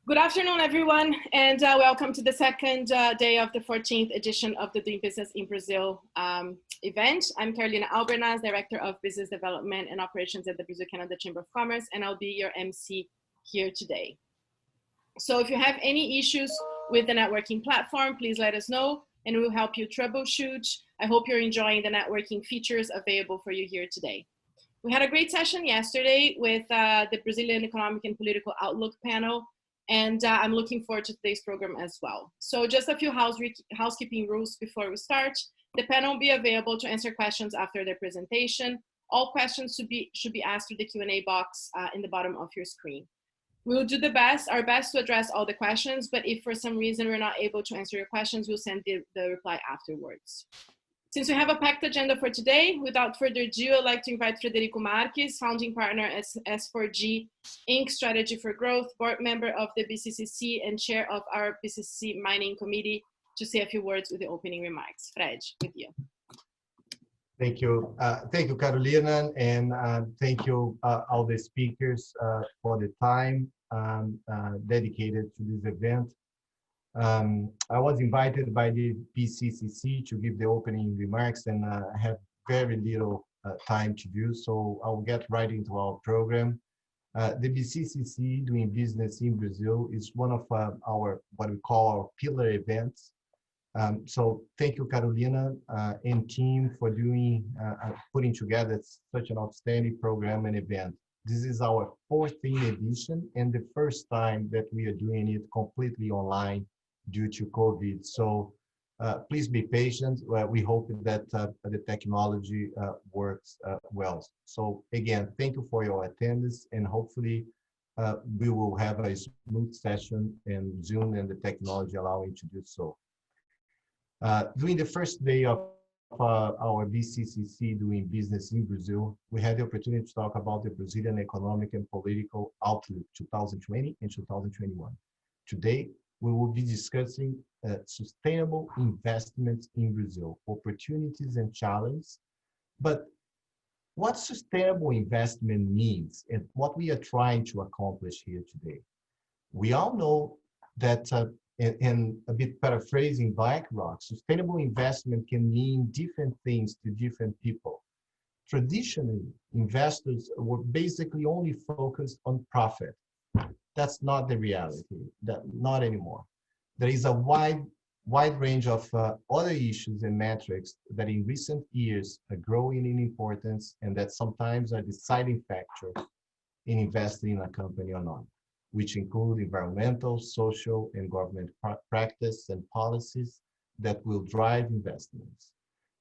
Good afternoon, everyone, and welcome to the second day of the 14th edition of the Doing Business in Brazil event. I'm Carolina Albernaz, Director of Business Development and Operations at the Brazil-Canada Chamber of Commerce, and I'll be your MC here today. So if you have any issues with the networking platform, please let us know, and we'll help you troubleshoot. I hope you're enjoying the networking features available for you here today. We had a great session yesterday with the Brazilian Economic and Political Outlook panel, and I'm looking forward to today's program as well. So just a few housekeeping rules before we start. The panel will be available to answer questions after their presentation. All questions should be asked through the Q&A box in the bottom of your screen. We will do our best to address all the questions, but if for some reason we're not able to answer your questions, we'll send the reply afterwards. Since we have a packed agenda for today, without further ado, I'd like to invite Frederico Marques, founding partner at S4G Inc. Strategy for Growth, board member of the BCCC and chair of our BCCC Mining Committee, to say a few words with the opening remarks. Fred, with you. Thank you. Thank you, Carolina, and thank you all the speakers for the time dedicated to this event. I was invited by the BCCC to give the opening remarks, and I have very little time to do, so I'll get right into our program. The BCCC, Doing Business in Brazil, is one of our, what we call our pillar events. So thank you, Carolina and team, for putting together such an outstanding program and event. This is our 14th edition and the first time that we are doing it completely online due to COVID. So please be patient. We hope that the technology works well. So again, thank you for your attendance, and hopefully we will have a smooth session in Zoom and the technology allowing to do so. During the first day of our BCCC Doing Business in Brazil, we had the opportunity to talk about the Brazilian Economic and Political Outlook 2020 and 2021. Today, we will be discussing sustainable investments in Brazil, opportunities and challenges. But what sustainable investment means and what we are trying to accomplish here today. We all know that, and a bit paraphrasing BlackRock, sustainable investment can mean different things to different people. Traditionally, investors were basically only focused on profit. That's not the reality, not anymore. There is a wide range of other issues and metrics that in recent years are growing in importance and that sometimes are deciding factors in investing in a company or not, which include environmental, social, and government practice and policies that will drive investments.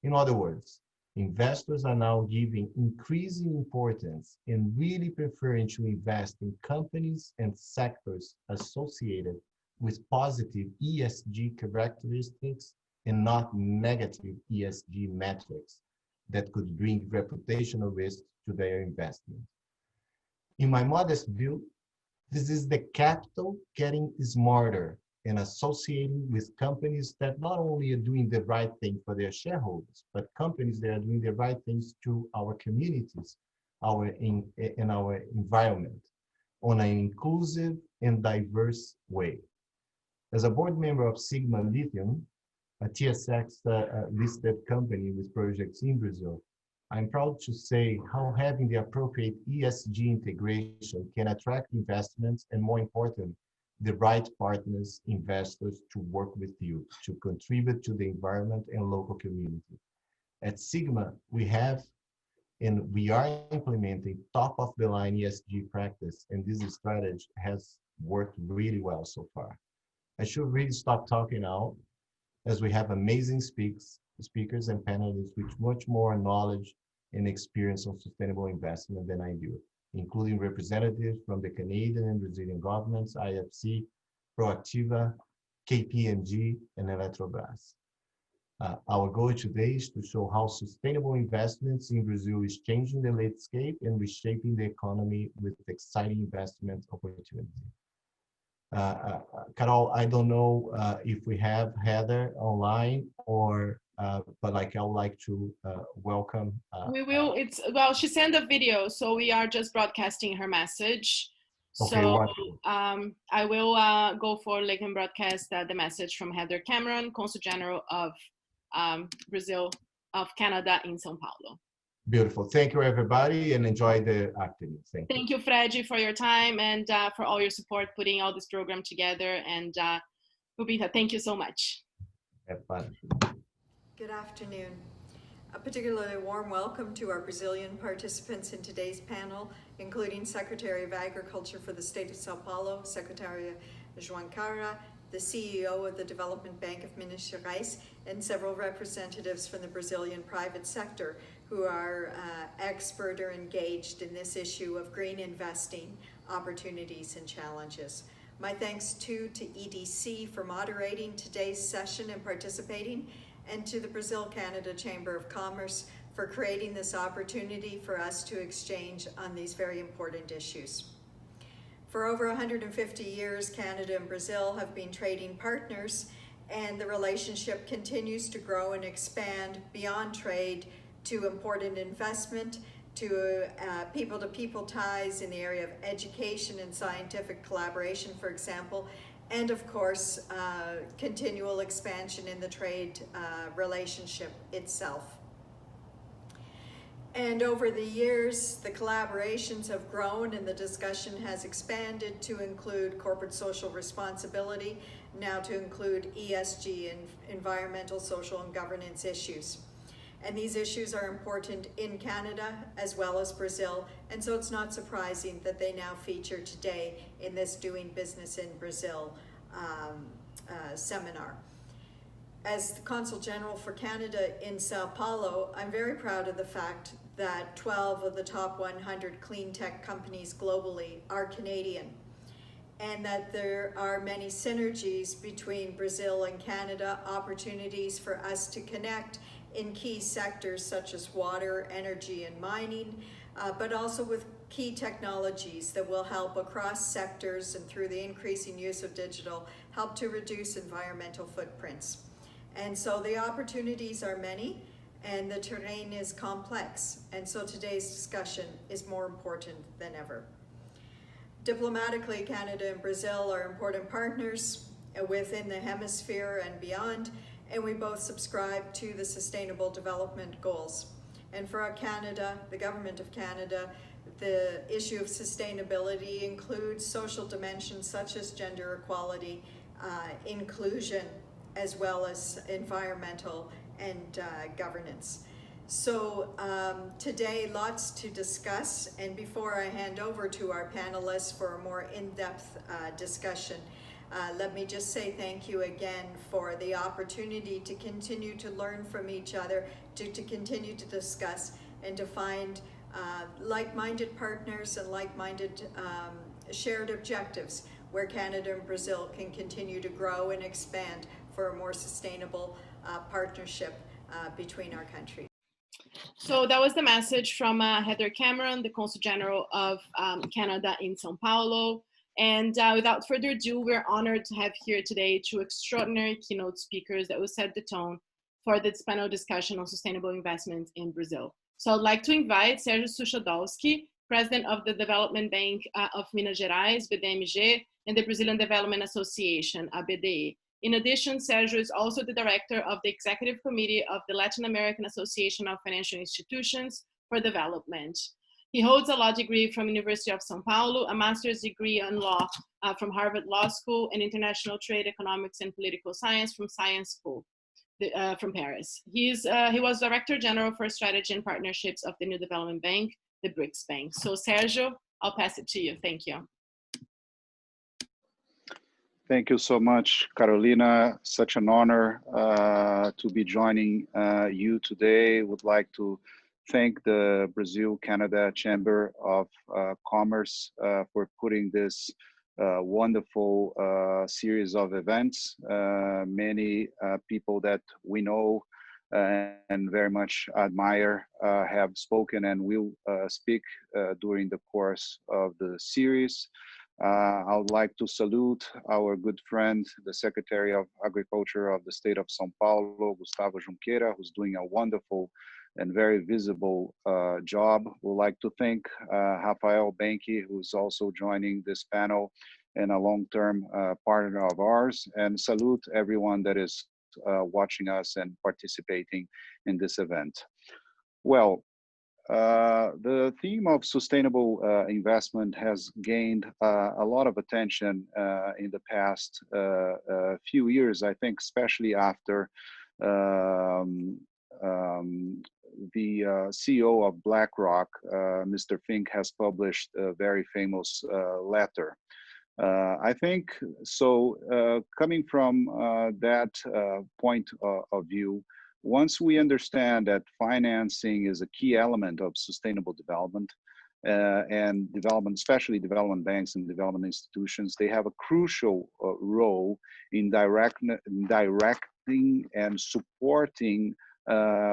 In other words, investors are now giving increasing importance and really preferring to invest in companies and sectors associated with positive ESG characteristics and not negative ESG metrics that could bring reputational risks to their investment. In my modest view, this is the capital getting smarter and associating with companies that not only are doing the right thing for their shareholders, but companies that are doing the right things to our communities, in our environment, on an inclusive and diverse way. As a board member of Sigma Lithium, a TSX listed company with projects in Brazil, I'm proud to say how having the appropriate ESG integration can attract investments and, more important, the right partners, investors to work with you to contribute to the environment and local community. At Sigma, we have and we are implementing top-of-the-line ESG practice, and this strategy has worked really well so far. I should really stop talking now, as we have amazing speakers and panelists with much more knowledge and experience on sustainable investment than I do, including representatives from the Canadian and Brazilian governments, IFC, Proactiva, KPMG, and Eletrobras. Our goal today is to show how sustainable investments in Brazil is changing the landscape and reshaping the economy with exciting investment opportunity. Carol, I don't know if we have Heather online or, but like I would like to welcome. We will, well, she sent a video, so we are just broadcasting her message. Okay, So wonderful. I will go for like and broadcast the message from Heather Cameron, Consul General of Brazil, of Canada in Sao Paulo. Beautiful. Thank you, everybody, and enjoy the afternoon. Thank you, Freddy, for your time and for all your support putting all this program together. And Rubita, thank you so much. Have fun. Good afternoon. A particularly warm welcome to our Brazilian participants in today's panel, including Secretary of Agriculture for the State of Sao Paulo, Secretary Junqueira, the CEO of the Development Bank of Minas Gerais, and several representatives from the Brazilian private sector who are expert or engaged in this issue of green investing opportunities and challenges. My thanks too to EDC for moderating today's session and participating, and to the Brazil-Canada Chamber of Commerce for creating this opportunity for us to exchange on these very important issues. For over 150 years, Canada and Brazil have been trading partners, and the relationship continues to grow and expand beyond trade to important investment, to people-to-people ties in the area of education and scientific collaboration, for example, and of course, continual expansion in the trade relationship itself. And over the years, the collaborations have grown and the discussion has expanded to include corporate social responsibility, now to include ESG and environmental, social, and governance issues. And these issues are important in Canada as well as Brazil, and so it's not surprising that they now feature today in this Doing Business in Brazil seminar. As the Consul General for Canada in Sao Paulo, I'm very proud of the fact that 12 of the top 100 clean tech companies globally are Canadian, and that there are many synergies between Brazil and Canada, opportunities for us to connect in key sectors such as water, energy, and mining, but also with key technologies that will help across sectors and through the increasing use of digital, help to reduce environmental footprints. And so the opportunities are many and the terrain is complex. And so today's discussion is more important than ever. Diplomatically, Canada and Brazil are important partners within the hemisphere and beyond, and we both subscribe to the Sustainable Development Goals. And for Canada, the Government of Canada, the issue of sustainability includes social dimensions such as gender equality, inclusion, as well as environmental and governance. So today, lots to discuss, and before I hand over to our panelists for a more in-depth discussion, let me just say thank you again for the opportunity to continue to learn from each other, to continue to discuss, and to find like-minded partners and like-minded shared objectives where Canada and Brazil can continue to grow and expand for a more sustainable partnership between our countries. So that was the message from Heather Cameron, the Consul General of Canada in Sao Paulo. And without further ado, we're honored to have here today two extraordinary keynote speakers that will set the tone for this panel discussion on sustainable investments in Brazil. So I'd like to invite Sergio Suchodolski, President of the Development Bank of Minas Gerais, BDMG, and the Brazilian Development Association, BDE. In addition, Sergio is also the Director of the Executive Committee of the Latin American Association of Financial Institutions for Development. He holds a law degree from University of Sao Paulo, a master's degree in law from Harvard Law School, and international trade, economics, and political science from Science School from Paris. He was Director General for Strategy and Partnerships of the New Development Bank, the BRICS Bank. So Sergio, I'll pass it to you. Thank you. Thank you so much, Carolina. Such an honor to be joining you today. Would like to thank the Brazil-Canada Chamber of Commerce for putting this wonderful series of events. Many people that we know and very much admire have spoken and will speak during the course of the series. I would like to salute our good friend, the Secretary of Agriculture of the State of Sao Paulo, Gustavo Junqueira, who's doing a wonderful and very visible job. We'd like to thank Rafael Benke, who's also joining this panel and a long-term partner of ours, and salute everyone that is watching us and participating in this event. Well, the theme of sustainable investment has gained a lot of attention in the past few years, I think, especially after the CEO of BlackRock, Mr. Fink, has published a very famous letter. I think so. Coming from that point of view, once we understand that financing is a key element of sustainable development, and development, especially development banks and development institutions, they have a crucial role in directing and supporting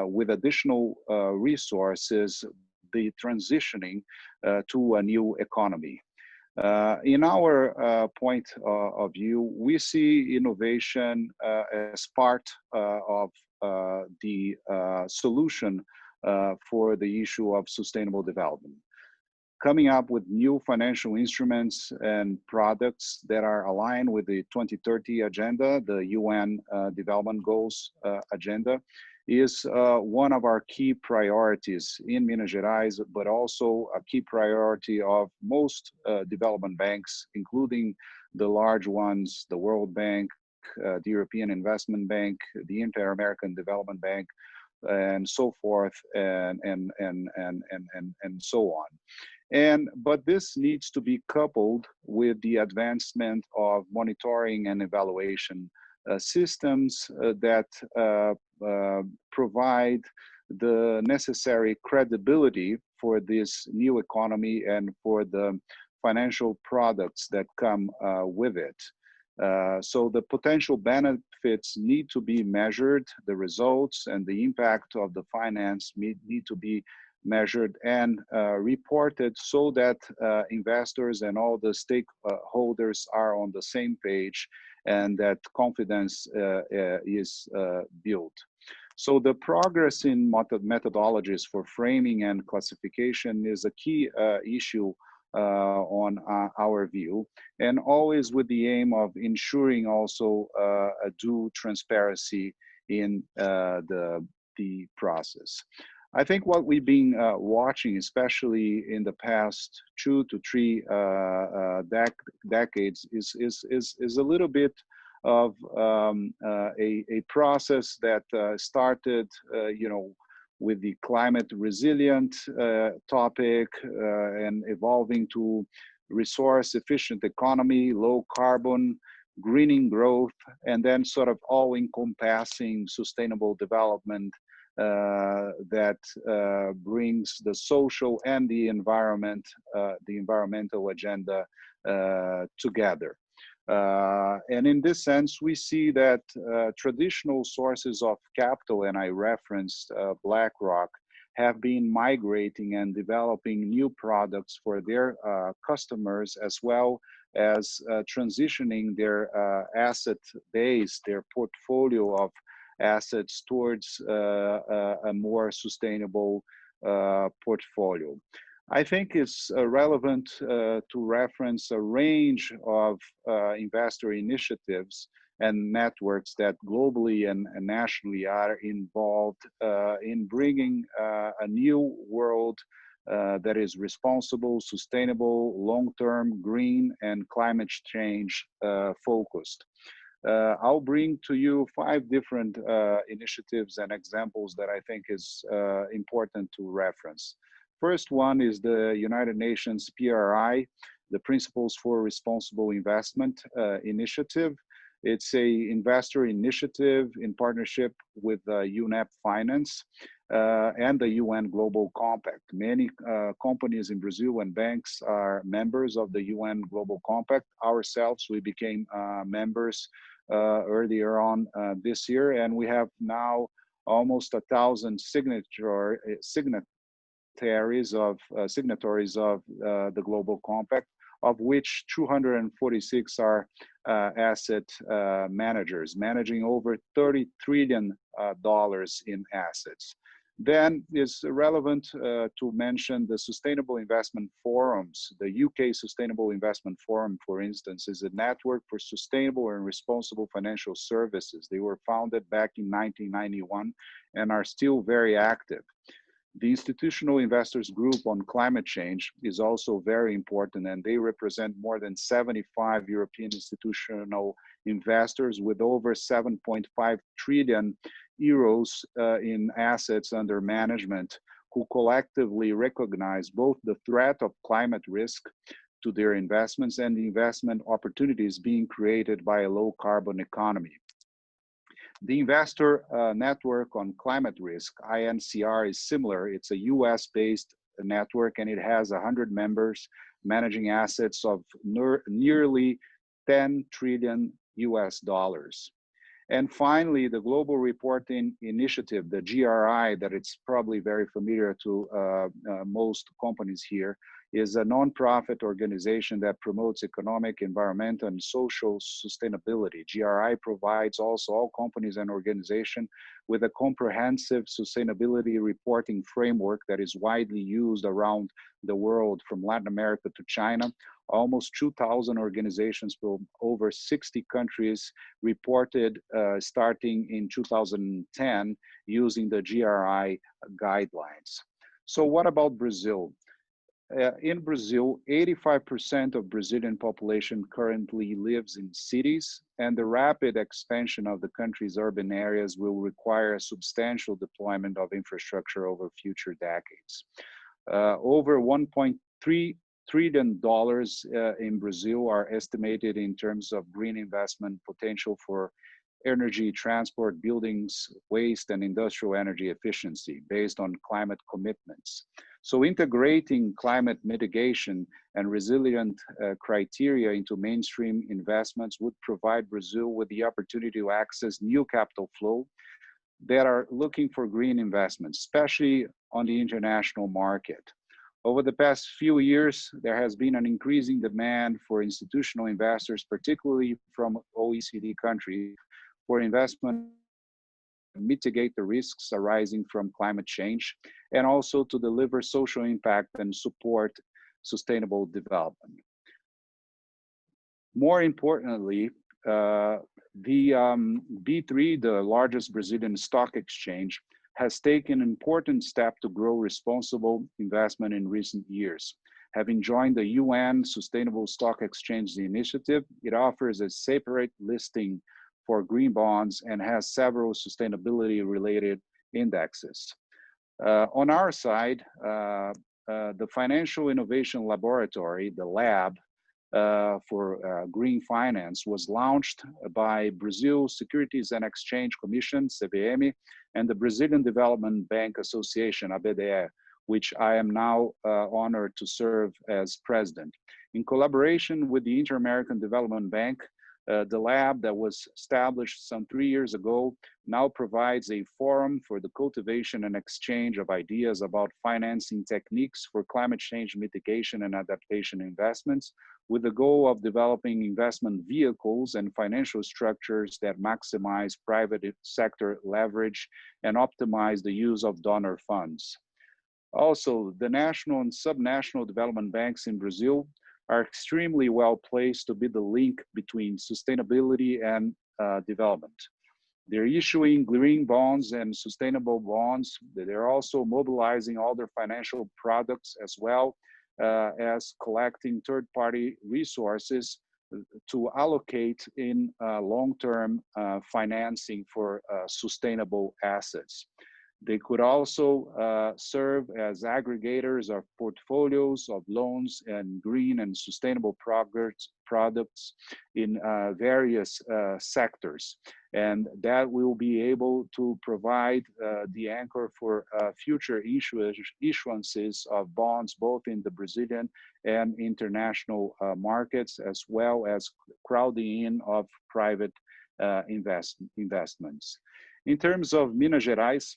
with additional resources the transitioning to a new economy. In our point of view, we see innovation as part of the solution for the issue of sustainable development. Coming up with new financial instruments and products that are aligned with the 2030 agenda, the UN Development Goals agenda, is one of our key priorities in Minas Gerais, but also a key priority of most development banks, including the large ones, the World Bank, the European Investment Bank, the Inter-American Development Bank, and so forth, and so on. But this needs to be coupled with the advancement of monitoring and evaluation systems that provide the necessary credibility for this new economy and for the financial products that come with it. So the potential benefits need to be measured, the results and the impact of the finance need to be measured and reported so that investors and all the stakeholders are on the same page and that confidence is built. So the progress in methodologies for framing and classification is a key issue on our view, and always with the aim of ensuring also a due transparency in the process. I think what we've been watching, especially in the past 2 to 3 decades, is a little bit of a process that started, with the climate resilient topic and evolving to resource efficient economy, low carbon, greening growth, and then sort of all encompassing sustainable development that brings the social and the environmental agenda together. And in this sense, we see that traditional sources of capital, and I referenced BlackRock, have been migrating and developing new products for their customers, as well as transitioning their asset base, their portfolio of assets towards a more sustainable portfolio. I think it's relevant to reference a range of investor initiatives and networks that globally and nationally are involved in bringing a new world that is responsible, sustainable, long-term, green, and climate change focused. I'll bring to you 5 different initiatives and examples that I think is important to reference. First one is the United Nations PRI, the Principles for Responsible Investment initiative. It's a investor initiative in partnership with UNEP Finance and the UN Global Compact. Many companies in Brazil and banks are members of the UN Global Compact. Ourselves, we became members earlier on this year, and we have now almost 1,000 signatories of the Global Compact, of which 246 are asset managers, managing over $30 trillion in assets. Then it's relevant to mention the Sustainable Investment Forums. The UK Sustainable Investment Forum, for instance, is a network for sustainable and responsible financial services. They were founded back in 1991 and are still very active. The Institutional Investors Group on Climate Change is also very important, and they represent more than 75 European institutional investors with over 7.5 trillion euros in assets under management, who collectively recognize both the threat of climate risk to their investments and the investment opportunities being created by a low carbon economy. The Investor Network on Climate Risk, INCR, is similar. It's a US-based network, and it has 100 members managing assets of nearly 10 trillion US dollars. And finally, the Global Reporting Initiative, the GRI, that it's probably very familiar to most companies here, is a nonprofit organization that promotes economic, environmental, and social sustainability. GRI provides also all companies and organizations with a comprehensive sustainability reporting framework that is widely used around the world, from Latin America to China. Almost 2,000 organizations from over 60 countries reported starting in 2010 using the GRI guidelines. So what about Brazil? In Brazil, 85% of Brazilian population currently lives in cities, and the rapid expansion of the country's urban areas will require a substantial deployment of infrastructure over future decades. Over $1.3 trillion in Brazil are estimated in terms of green investment potential for energy, transport, buildings, waste, and industrial energy efficiency based on climate commitments. So integrating climate mitigation and resilient criteria into mainstream investments would provide Brazil with the opportunity to access new capital flow that are looking for green investments, especially on the international market. Over the past few years, there has been an increasing demand for institutional investors, particularly from OECD countries, for investment to mitigate the risks arising from climate change, and also to deliver social impact and support sustainable development. More importantly, the B3, the largest Brazilian stock exchange, has taken an important step to grow responsible investment in recent years. Having joined the UN Sustainable Stock Exchange Initiative, it offers a separate listing for green bonds and has several sustainability-related indexes. On our side, the Financial Innovation Laboratory, the lab for green finance, was launched by Brazil Securities and Exchange Commission, CVM, and the Brazilian Development Bank Association, ABDE, which I am now honored to serve as president. In collaboration with the Inter-American Development Bank, the lab that was established some 3 years ago now provides a forum for the cultivation and exchange of ideas about financing techniques for climate change mitigation and adaptation investments, with the goal of developing investment vehicles and financial structures that maximize private sector leverage and optimize the use of donor funds. Also, the national and subnational development banks in Brazil are extremely well placed to be the link between sustainability and development. They're issuing green bonds and sustainable bonds. They're also mobilizing all their financial products, as well as collecting third-party resources to allocate in long-term financing for sustainable assets. They could also serve as aggregators of portfolios of loans and green and sustainable products in various sectors. And that will be able to provide the anchor for future issuances of bonds, both in the Brazilian and international markets, as well as crowding in of private investments. In terms of Minas Gerais,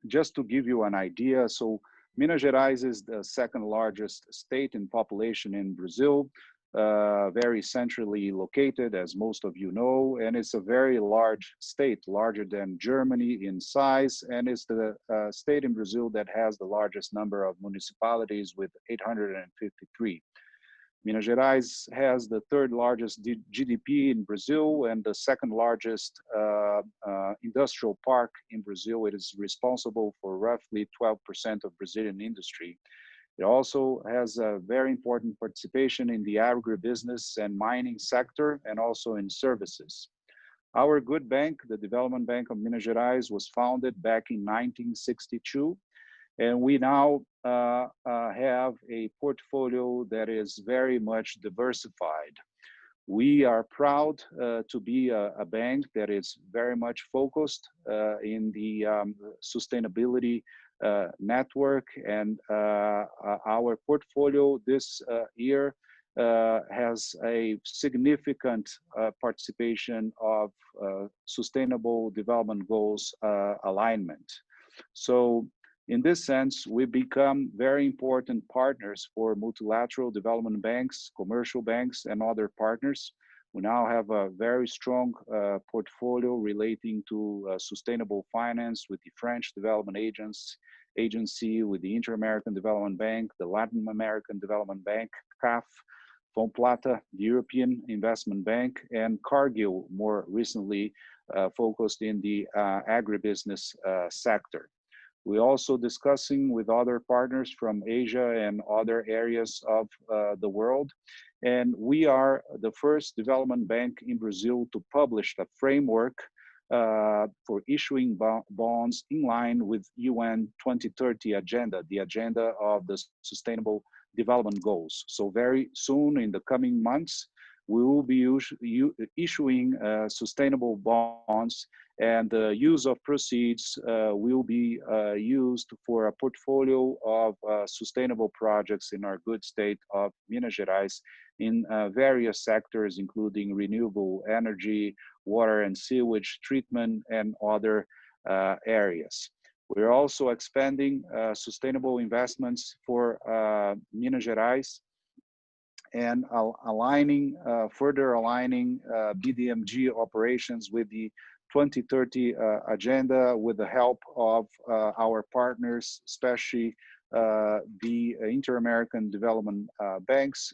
just to give you an idea, so Minas Gerais is the second largest state in population in Brazil, very centrally located, as most of you know, and it's a very large state, larger than Germany in size, and it's the state in Brazil that has the largest number of municipalities with 853. Minas Gerais has the third largest GDP in Brazil and the second largest industrial park in Brazil. It is responsible for roughly 12% of Brazilian industry. It also has a very important participation in the agribusiness and mining sector and also in services. Our good bank, the Development Bank of Minas Gerais, was founded back in 1962. And we now have a portfolio that is very much diversified. We are proud to be a bank that is very much focused in the sustainability network, and our portfolio this year has a significant participation of sustainable development goals alignment. So in this sense, we become very important partners for multilateral development banks, commercial banks, and other partners. We now have a very strong portfolio relating to sustainable finance with the French Development Agency, with the Inter-American Development Bank, the Latin American Development Bank, CAF, Fomplata, the European Investment Bank, and Cargill, more recently focused in the agribusiness sector. We're also discussing with other partners from Asia and other areas of the world. And we are the first development bank in Brazil to publish a framework for issuing bonds in line with UN 2030 agenda, the agenda of the Sustainable Development Goals. So very soon, in the coming months, we will be issuing sustainable bonds, and the use of proceeds will be used for a portfolio of sustainable projects in our good state of Minas Gerais in various sectors, including renewable energy, water and sewage treatment, and other areas. We're also expanding sustainable investments for Minas Gerais and further aligning BDMG operations with the 2030 agenda with the help of our partners, especially the Inter-American Development Banks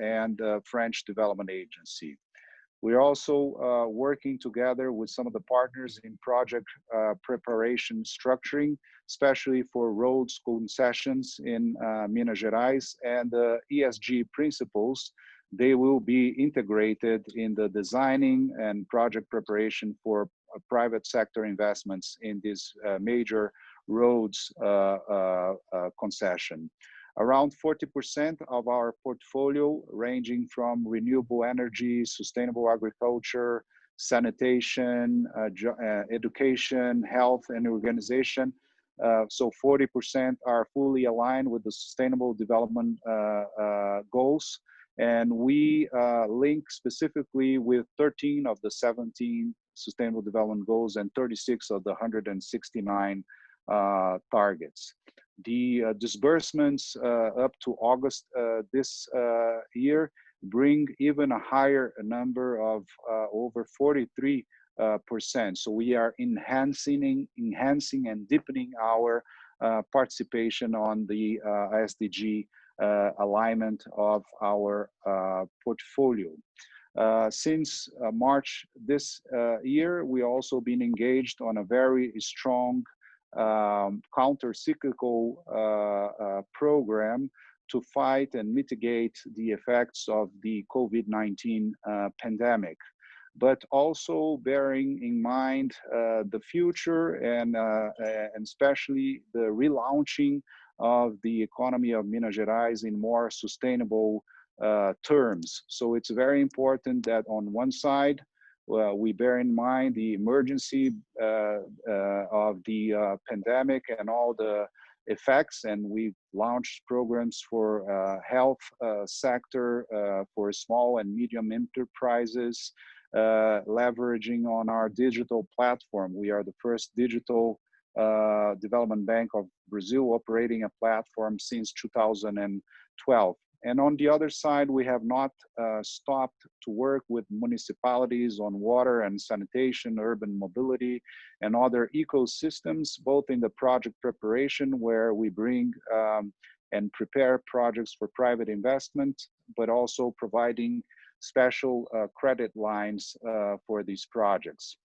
and French Development Agency. We're also working together with some of the partners in project preparation structuring, especially for roads concessions in Minas Gerais, and the ESG principles. They will be integrated in the designing and project preparation for private sector investments in this major roads concession. Around 40% of our portfolio, ranging from renewable energy, sustainable agriculture, sanitation, education, health, and organization. So 40% are fully aligned with the Sustainable Development Goals. And we link specifically with 13 of the 17 Sustainable Development Goals and 36 of the 169 targets. The disbursements up to August this year bring even a higher number of over 43%. So we are enhancing and deepening our participation on the SDG alignment of our portfolio. Since March this year, we also been engaged on a very strong counter-cyclical program to fight and mitigate the effects of the COVID-19 pandemic, but also bearing in mind the future and especially the relaunching of the economy of Minas Gerais in more sustainable terms. So it's very important that on one side, we bear in mind the emergency of the pandemic and all the effects, and we've launched programs for health sector, for small and medium enterprises, leveraging on our digital platform. We are the first digital Development Bank of Brazil, operating a platform since 2012. And on the other side, we have not stopped to work with municipalities on water and sanitation, urban mobility, and other ecosystems, both in the project preparation, where we bring and prepare projects for private investment, but also providing special credit lines for these projects.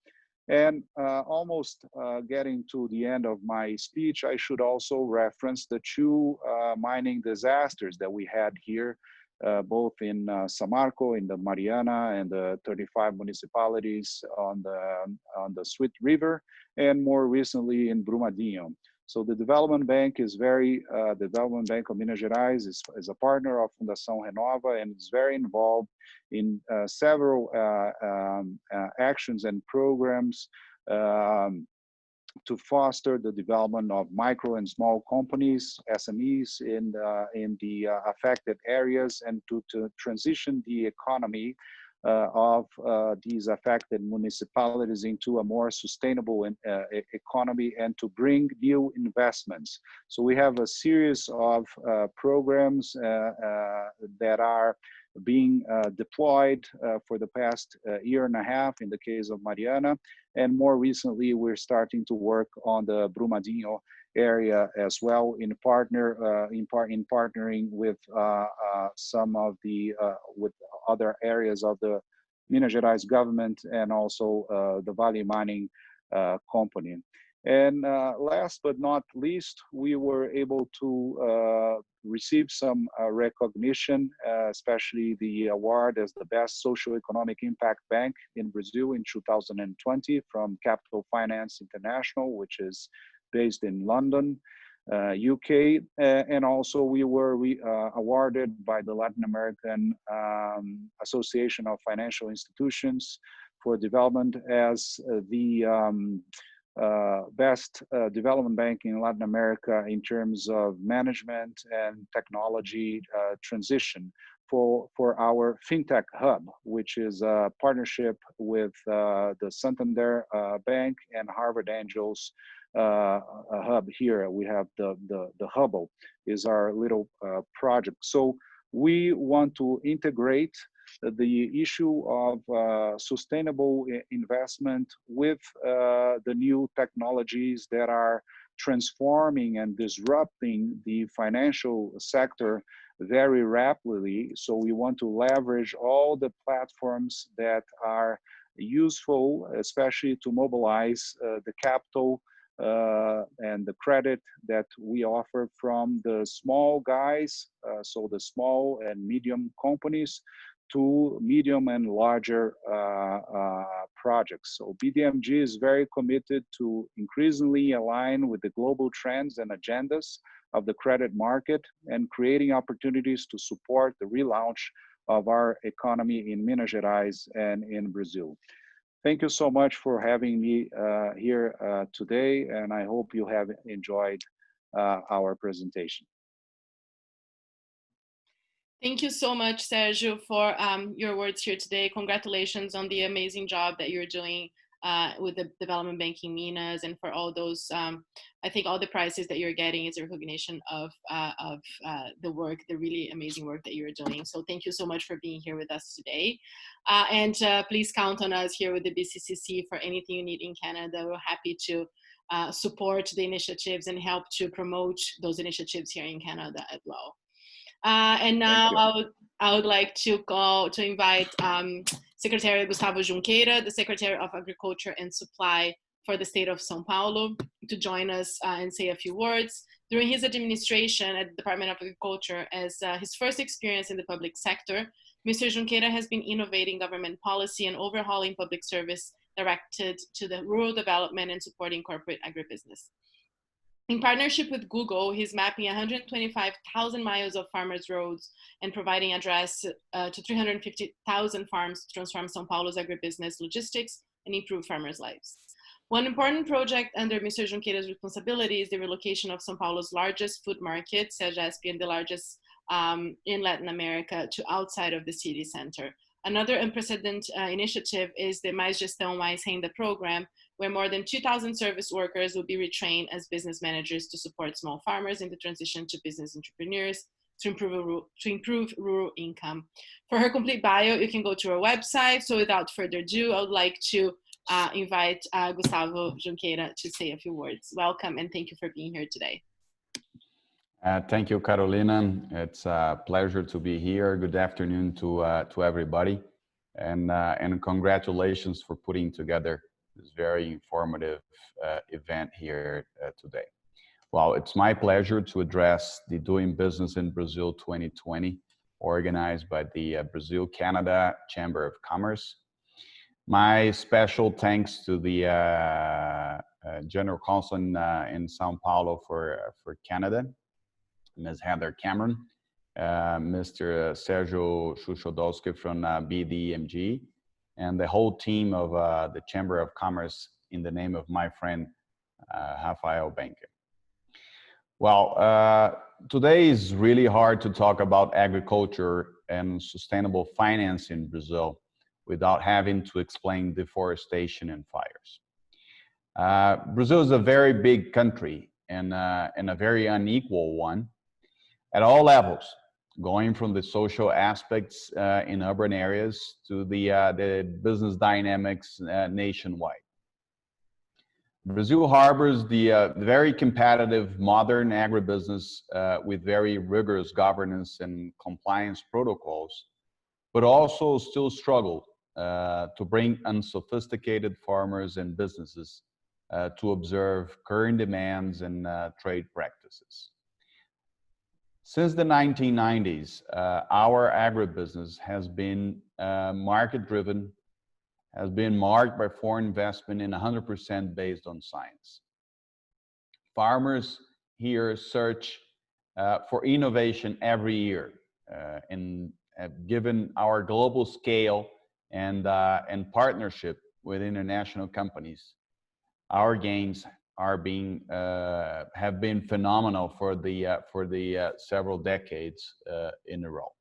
And almost getting to the end of my speech, I should also reference the two mining disasters that we had here, both in São Marco, in the Mariana, and the 35 municipalities on the Sweet River, and more recently in Brumadinho. So the Development Bank is the Development Bank of Minas Gerais is a partner of Fundação Renova, and is very involved in several actions and programs to foster the development of micro and small companies, SMEs, in the affected areas, and to transition the economy of these affected municipalities into a more sustainable economy, and to bring new investments. So we have a series of programs that are being deployed for the past year and a half in the case of Mariana, and more recently we're starting to work on the Brumadinho area as well, in partnering with some of the with other areas of the Minas Gerais government, and also the Vale Mining company. And last but not least, we were able to receive some recognition, especially the award as the best socioeconomic impact bank in Brazil in 2020 from Capital Finance International, which is based in London, UK, and also we were awarded by the Latin American Association of Financial Institutions for Development as the best development bank in Latin America in terms of management and technology transition for our FinTech Hub, which is a partnership with the Santander Bank and Harvard Angels hub here. We have the Hubble is our little project. So we want to integrate the issue of sustainable investment with the new technologies that are transforming and disrupting the financial sector very rapidly. So we want to leverage all the platforms that are useful, especially to mobilize the capital and the credit that we offer from the small guys, so the small and medium companies, to medium and larger projects. So BDMG is very committed to increasingly align with the global trends and agendas of the credit market, and creating opportunities to support the relaunch of our economy in Minas Gerais and in Brazil. Thank you so much for having me here today, and I hope you have enjoyed our presentation. Thank you so much, Sergio, for your words here today. Congratulations on the amazing job that you're doing with the Development Bank in Minas, and for all those, I think all the prizes that you're getting is a recognition of the work, the really amazing work that you're doing. So thank you so much for being here with us today. And please count on us here with the BCCC for anything you need in Canada. We're happy to support the initiatives and help to promote those initiatives here in Canada as well. And now I would like to invite Secretary Gustavo Junqueira, the Secretary of Agriculture and Supply for the state of Sao Paulo, to join us and say a few words. During his administration at the Department of Agriculture, as his first experience in the public sector, Mr. Junqueira has been innovating government policy and overhauling public service directed to the rural development and supporting corporate agribusiness. In partnership with Google, he's mapping 125,000 miles of farmers' roads and providing address to 350,000 farms to transform Sao Paulo's agribusiness logistics and improve farmers' lives. One important project under Mr. Junqueira's responsibility is the relocation of Sao Paulo's largest food market, Sergipe, and the largest in Latin America, to outside of the city center. Another unprecedented initiative is the Mais Gestão Mais Renda program, where more than 2,000 service workers will be retrained as business managers to support small farmers in the transition to business entrepreneurs to improve rural income. For her complete bio, you can go to her website. So without further ado, I would like to invite Gustavo Junqueira to say a few words. Welcome and thank you for being here today. Thank you, Carolina. It's a pleasure to be here. Good afternoon to everybody, and congratulations for putting together this very informative event here today. Well, it's my pleasure to address the Doing Business in Brazil 2020, organized by the Brazil-Canada Chamber of Commerce. My special thanks to the General Counsel in Sao Paulo for Canada, Ms. Heather Cameron, Mr. Sergio Suchodolski from BDMG, and the whole team of the Chamber of Commerce in the name of my friend, Rafael Benke. Well, today is really hard to talk about agriculture and sustainable finance in Brazil without having to explain deforestation and fires. Brazil is a very big country and a very unequal one at all levels, going from the social aspects in urban areas to the business dynamics nationwide. Brazil harbors the very competitive modern agribusiness with very rigorous governance and compliance protocols, but also still struggle to bring unsophisticated farmers and businesses to observe current demands and trade practices. Since the 1990s, our agribusiness has been market-driven, has been marked by foreign investment and 100% based on science. Farmers here search for innovation every year, and given our global scale and partnership with international companies, our gains are have been phenomenal for the several decades in a row.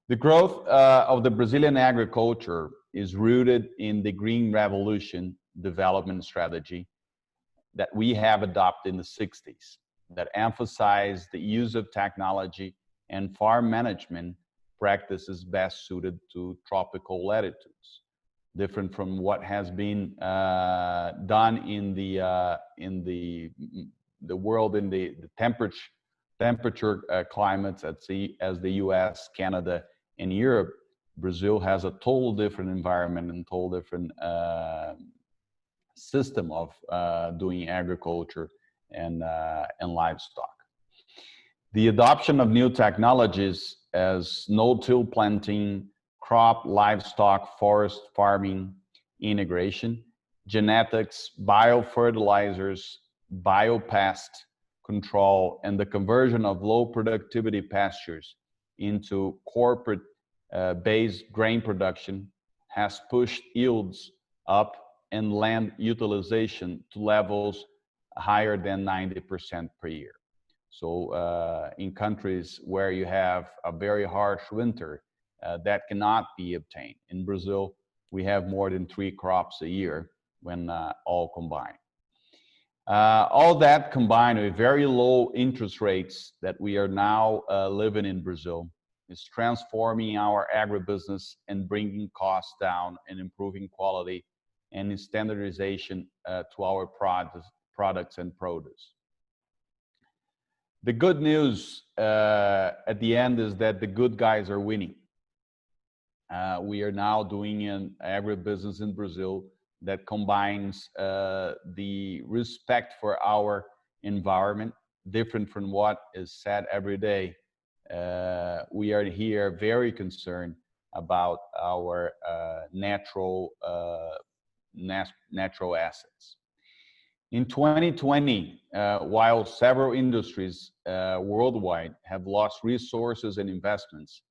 The growth of the Brazilian agriculture is rooted in the Green Revolution development strategy that we have adopted in the 60s, that emphasized the use of technology and farm management practices best suited to tropical latitudes, different from what has been done in the world in the temperature climates as the US, Canada, and Europe. Brazil has a total different environment and total different system of doing agriculture and livestock. The adoption of new technologies as no-till planting, crop, livestock, forest farming integration, genetics, biofertilizers, biopest control, and the conversion of low productivity pastures into corporate based grain production has pushed yields up and land utilization to levels higher than 90% per year. So in countries where you have a very harsh winter, that cannot be obtained. In Brazil, we have more than 3 crops a year when all combined. All that combined with very low interest rates that we are now living in Brazil is transforming our agribusiness and bringing costs down and improving quality and standardization to our products and produce. The good news at the end is that the good guys are winning. We are now doing an agribusiness in Brazil that combines the respect for our environment, different from what is said every day. We are here very concerned about our natural assets. In 2020, while several industries worldwide have lost resources and investments,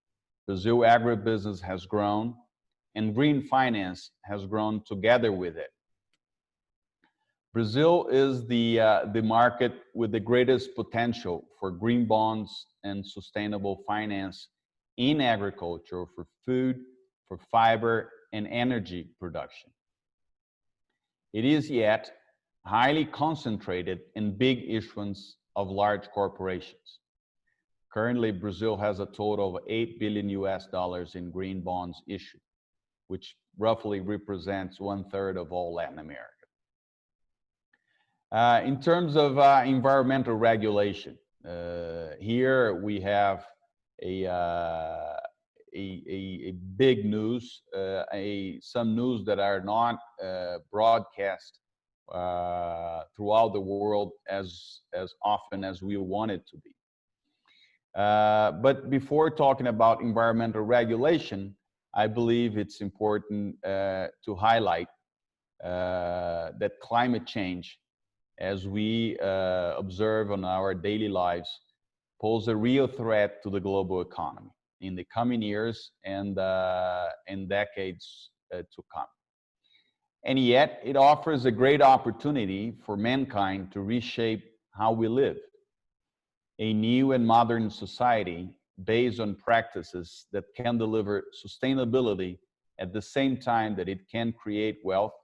Brazil agribusiness has grown and green finance has grown together with it. Brazil is the market with the greatest potential for green bonds and sustainable finance in agriculture for food, for fiber, and energy production. it is yet highly concentrated in big issuance of large corporations. Currently, Brazil has a total of $8 billion in green bonds issued, which roughly represents 1/3 of all Latin America. In terms of environmental regulation, here we have a big news, some news that are not broadcast throughout the world as often as we want it to be. But before talking about environmental regulation, I believe it's important to highlight that climate change, as we observe on our daily lives, pose a real threat to the global economy in the coming years and in decades to come. And yet, it offers a great opportunity for mankind to reshape how we live. A new and modern society based on practices that can deliver sustainability at the same time that it can create wealth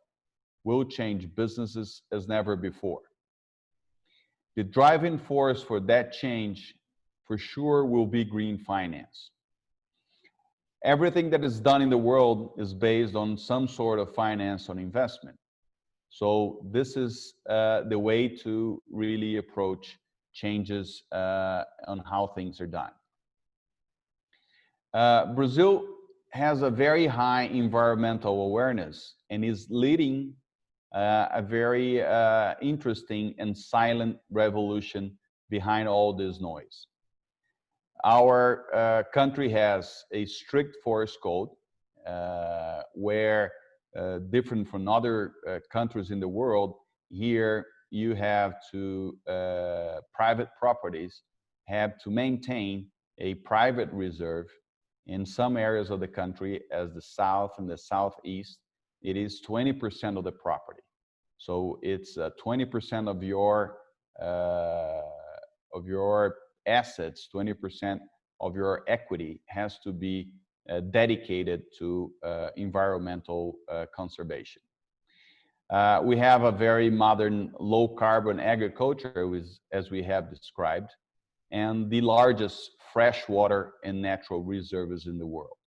will change businesses as never before. The driving force for that change, for sure, will be green finance. Everything that is done in the world is based on some sort of finance on investment. So this is the way to really approach changes on how things are done. Brazil has a very high environmental awareness and is leading a very interesting and silent revolution behind all this noise. Our country has a strict forest code where, different from other countries in the world, here you have to, private properties have to maintain a private reserve. In some areas of the country, as the south and the southeast, it is 20% of the property. So it's 20% of your assets, 20% of your equity has to be dedicated to environmental conservation. We have a very modern low carbon agriculture, as we have described, and the largest freshwater and natural reserves in the world.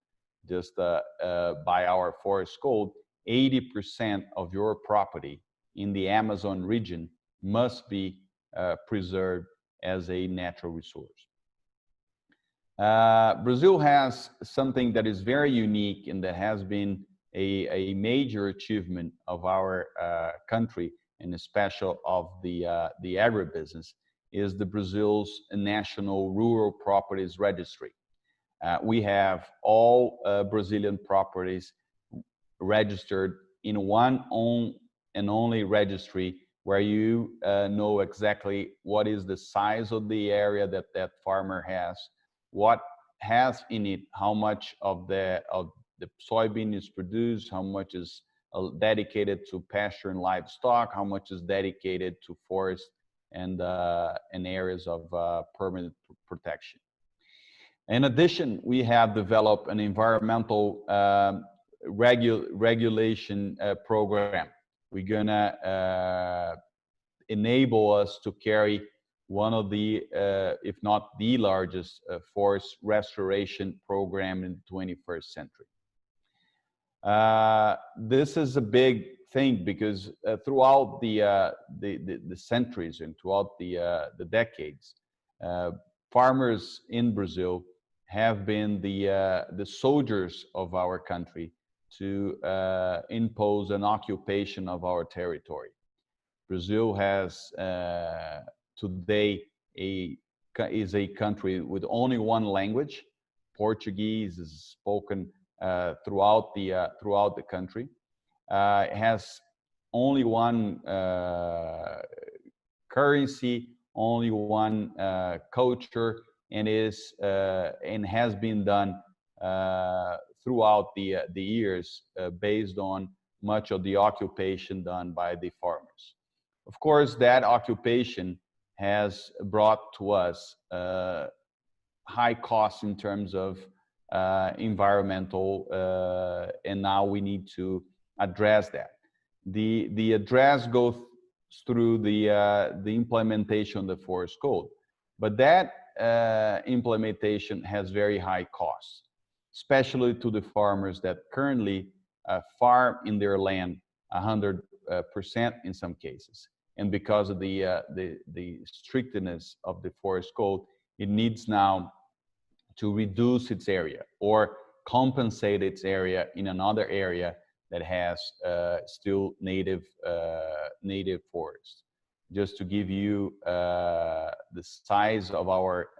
Just by our forest code, 80% of your property in the Amazon region must be preserved as a natural resource. Brazil has something that is very unique and that has been a major achievement of our country, and especially of the agribusiness, is the Brazil's National Rural Properties Registry. We have all Brazilian properties registered in one and only registry, where you know exactly what is the size of the area that that farmer has, what has in it, how much of the soybean is produced, how much is dedicated to pasture and livestock, how much is dedicated to forest and areas of permanent protection. In addition, we have developed an environmental regulation program. We're gonna enable us to carry one of the, if not the largest, forest restoration program in the 21st century. This is a big thing because throughout the centuries and throughout the decades, farmers in Brazil have been the soldiers of our country to impose an occupation of our territory. Brazil has today is a country with only one language. Portuguese is spoken throughout the country. It has only one currency, only one culture, and has been done throughout the years based on much of the occupation done by the farmers. Of course, that occupation has brought to us high costs in terms of environmental, and now we need to address that. The address goes through the implementation of the forest code, but that implementation has very high costs, especially to the farmers that currently farm in their land 100% in some cases. And because of the strictness of the forest code, it needs now to reduce its area or compensate its area in another area that has still native forest. Just to give you the size of our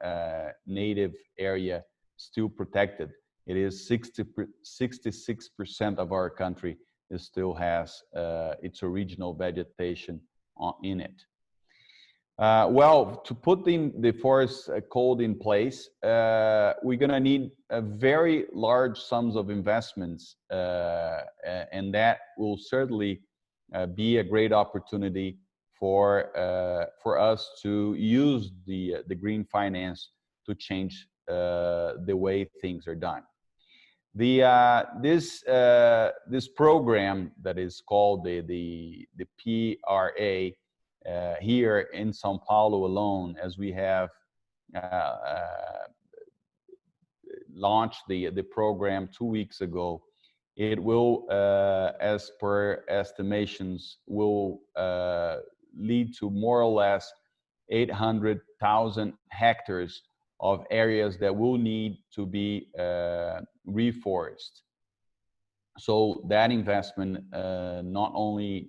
native area still protected, it is 66% of our country still has its original vegetation in it. Well, to put the forest code in place, we're going to need a very large sums of investments, and that will certainly be a great opportunity for us to use the green finance to change the way things are done. This program that is called the PRA here in Sao Paulo alone, as we have launched the program 2 weeks ago, it will, as per estimations, will lead to more or less 800,000 hectares of areas that will need to be reforested. So that investment, not only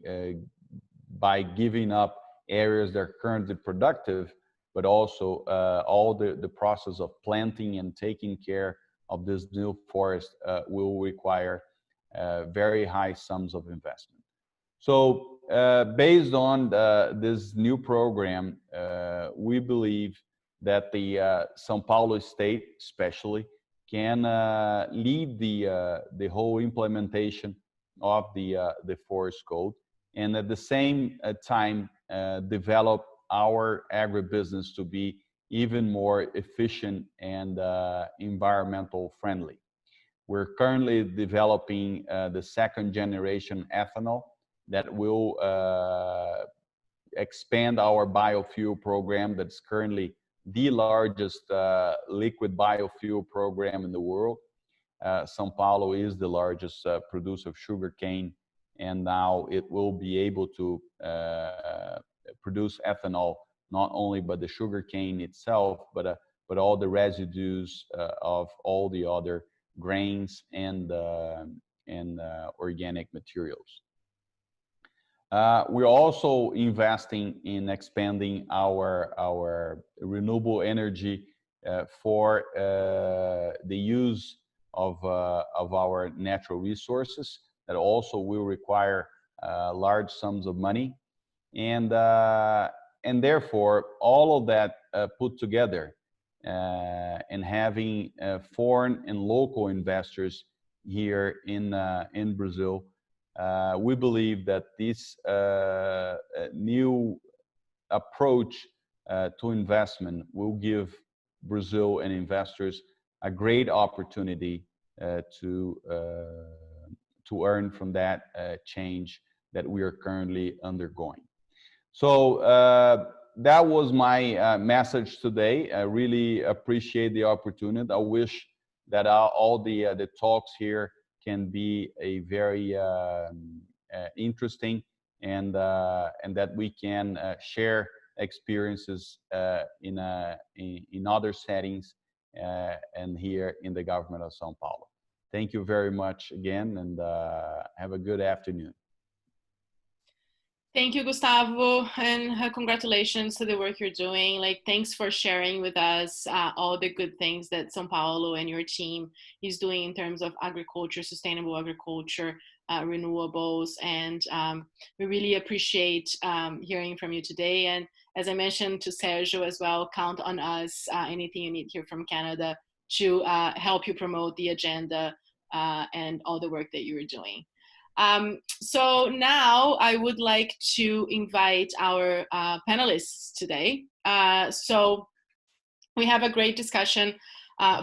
by giving up areas that are currently productive, but also all the process of planting and taking care of this new forest will require very high sums of investment. So based on this new program, we believe that the Sao Paulo state especially can lead the whole implementation of the forest code, and at the same time develop our agribusiness to be even more efficient and environmental friendly. We're currently developing the second generation ethanol that will expand our biofuel program that's currently the largest liquid biofuel program in the world. Sao Paulo is the largest producer of sugarcane, and now it will be able to produce ethanol not only by the sugarcane itself, but all the residues of all the other grains and organic materials. We're also investing in expanding our renewable energy for the use of our natural resources that also will require large sums of money, and therefore all of that put together and having foreign and local investors here in Brazil. We believe that this new approach to investment will give Brazil and investors a great opportunity to earn from that change that we are currently undergoing. So that was my message today. I really appreciate the opportunity. I wish that all the talks here can be a very interesting, and that we can share experiences in other settings and here in the government of Sao Paulo. Thank you very much again, and have a good afternoon. Thank you, Gustavo, and congratulations to the work you're doing. Like, thanks for sharing with us all the good things that Sao Paulo and your team is doing in terms of agriculture, sustainable agriculture, renewables, and we really appreciate hearing from you today. And as I mentioned to Sergio as well, count on us, anything you need here from Canada, to help you promote the agenda and all the work that you are doing. So now I would like to invite our panelists today. So we have a great discussion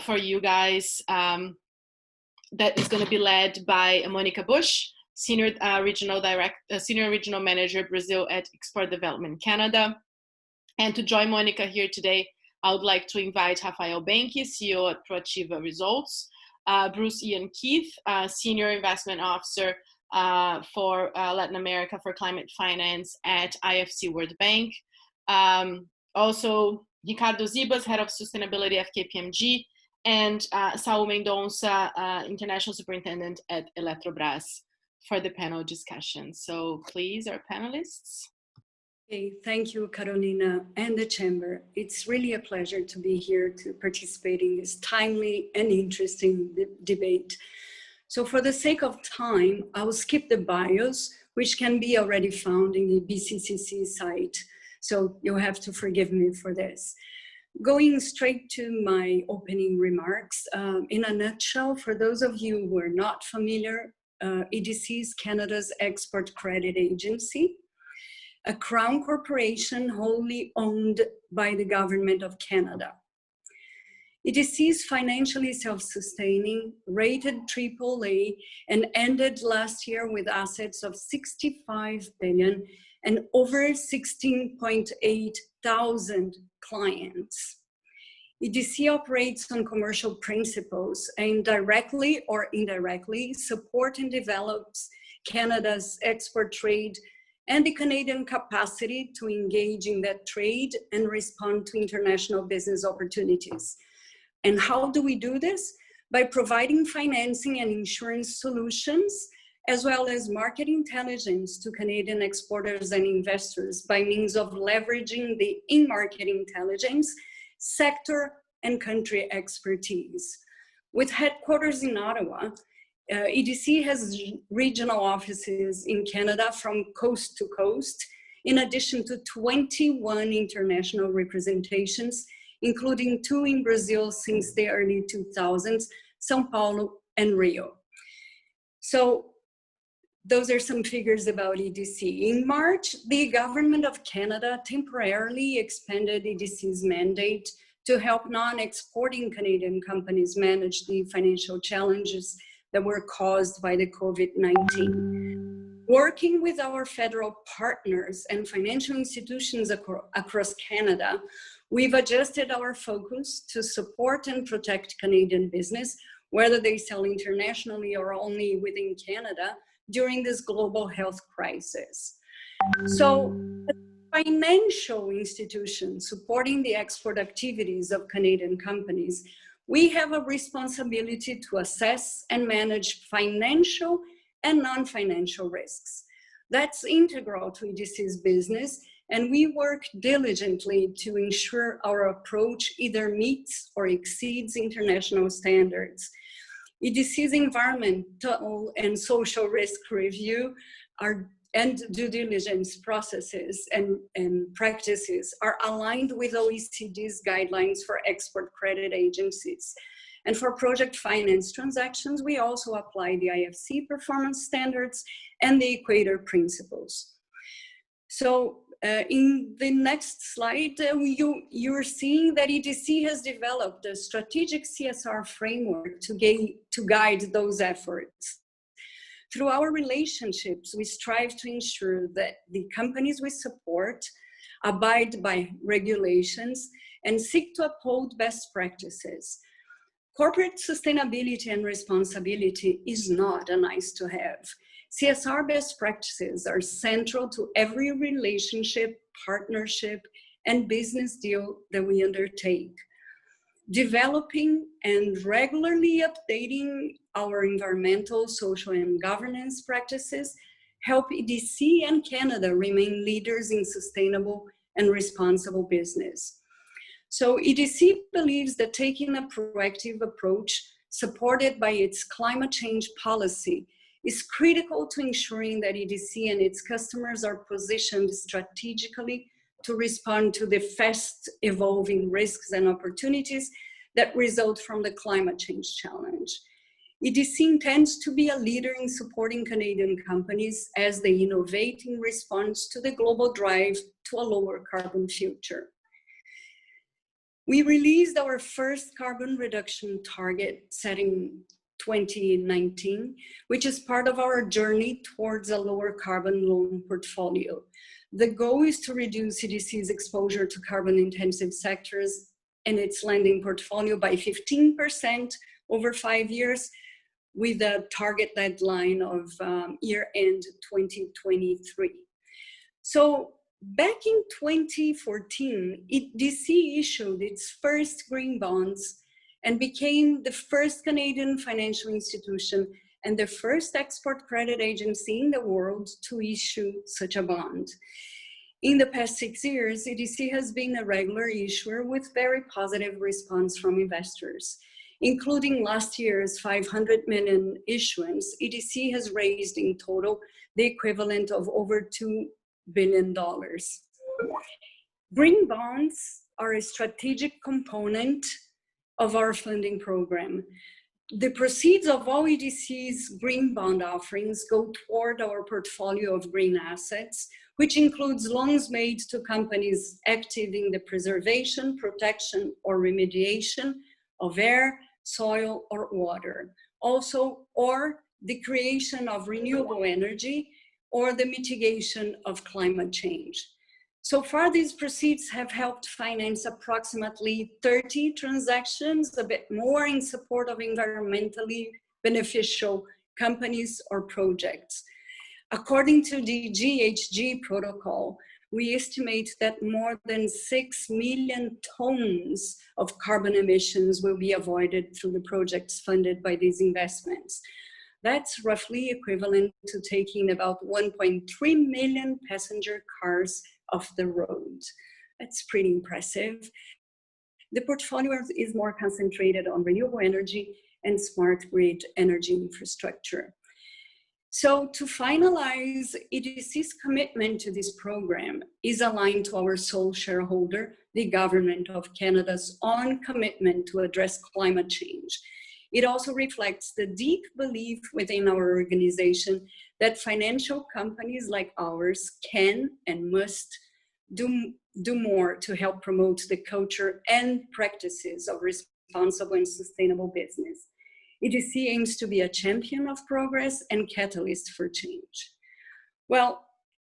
for you guys that is going to be led by Monica Busch, Senior Regional Manager Brazil at Export Development Canada. And to join Monica here today, I would like to invite Rafael Benke, CEO at Proactiva Results, Bruce Ian Keith, Senior Investment Officer for Latin America for Climate Finance at IFC-World Bank. Also, Ricardo Zibas, Head of Sustainability at KPMG, and Saul Mendonca, International Superintendent at Eletrobras, for the panel discussion. So please, our panelists. Okay, thank you, Carolina and the Chamber. It's really a pleasure to be here to participate in this timely and interesting debate. So for the sake of time, I will skip the bios, which can be already found in the BCCC site. So you'll have to forgive me for this. Going straight to my opening remarks, in a nutshell, for those of you who are not familiar, EDC is Canada's export credit agency, a crown corporation wholly owned by the government of Canada. EDC is financially self-sustaining, rated AAA, and ended last year with assets of 65 billion and over 16.8 thousand clients. EDC operates on commercial principles and directly or indirectly support and develops Canada's export trade and the Canadian capacity to engage in that trade and respond to international business opportunities. And how do we do this? By providing financing and insurance solutions, as well as market intelligence to Canadian exporters and investors by means of leveraging the in-market intelligence, sector and country expertise. With headquarters in Ottawa, EDC has regional offices in Canada from coast to coast, in addition to 21 international representations, including 2 in Brazil since the early 2000s, Sao Paulo and Rio. So those are some figures about EDC. In March, the government of Canada temporarily expanded EDC's mandate to help non-exporting Canadian companies manage the financial challenges that were caused by the COVID-19. Working with our federal partners and financial institutions across Canada, we've adjusted our focus to support and protect Canadian business, whether they sell internationally or only within Canada, during this global health crisis. So, financial institutions supporting the export activities of Canadian companies, we have a responsibility to assess and manage financial and non-financial risks. That's integral to EDC's business, and we work diligently to ensure our approach either meets or exceeds international standards. EDC's environmental and social risk review and due diligence processes and practices are aligned with OECD's guidelines for export credit agencies. And for project finance transactions, we also apply the IFC performance standards and the Equator principles. So in the next slide, you're seeing that EDC has developed a strategic CSR framework to guide those efforts. Through our relationships, we strive to ensure that the companies we support abide by regulations and seek to uphold best practices. Corporate sustainability and responsibility is not a nice to have. CSR best practices are central to every relationship, partnership, and business deal that we undertake. Developing and regularly updating our environmental, social, and governance practices help EDC and Canada remain leaders in sustainable and responsible business. So EDC believes that taking a proactive approach supported by its climate change policy is critical to ensuring that EDC and its customers are positioned strategically to respond to the fast evolving risks and opportunities that result from the climate change challenge. EDC intends to be a leader in supporting Canadian companies as they innovate in response to the global drive to a lower carbon future. We released our first carbon reduction target setting 2019, which is part of our journey towards a lower carbon loan portfolio. The goal is to reduce CDC's exposure to carbon-intensive sectors and its lending portfolio by 15% over 5 years, with a target deadline of year-end 2023. So back in 2014, DC issued its first green bonds and became the first Canadian financial institution and the first export credit agency in the world to issue such a bond. In the past 6 years, EDC has been a regular issuer with very positive response from investors. Including last year's 500 million issuance, EDC has raised in total the equivalent of over $2 billion. Green bonds are a strategic component of our funding program. The proceeds of all EDC's green bond offerings go toward our portfolio of green assets, which includes loans made to companies active in the preservation, protection, or remediation of air, soil, or water. Also, or the creation of renewable energy or the mitigation of climate change. So far, these proceeds have helped finance approximately 30 transactions, a bit more in support of environmentally beneficial companies or projects. According to the GHG protocol, we estimate that more than 6 million tons of carbon emissions will be avoided through the projects funded by these investments. That's roughly equivalent to taking about 1.3 million passenger cars off the road. That's pretty impressive. The portfolio is more concentrated on renewable energy and smart grid energy infrastructure. So to finalize, EDC's commitment to this program is aligned to our sole shareholder, the Government of Canada's own commitment to address climate change. It also reflects the deep belief within our organization that financial companies like ours can and must do more to help promote the culture and practices of responsible and sustainable business. EDC aims to be a champion of progress and catalyst for change. Well,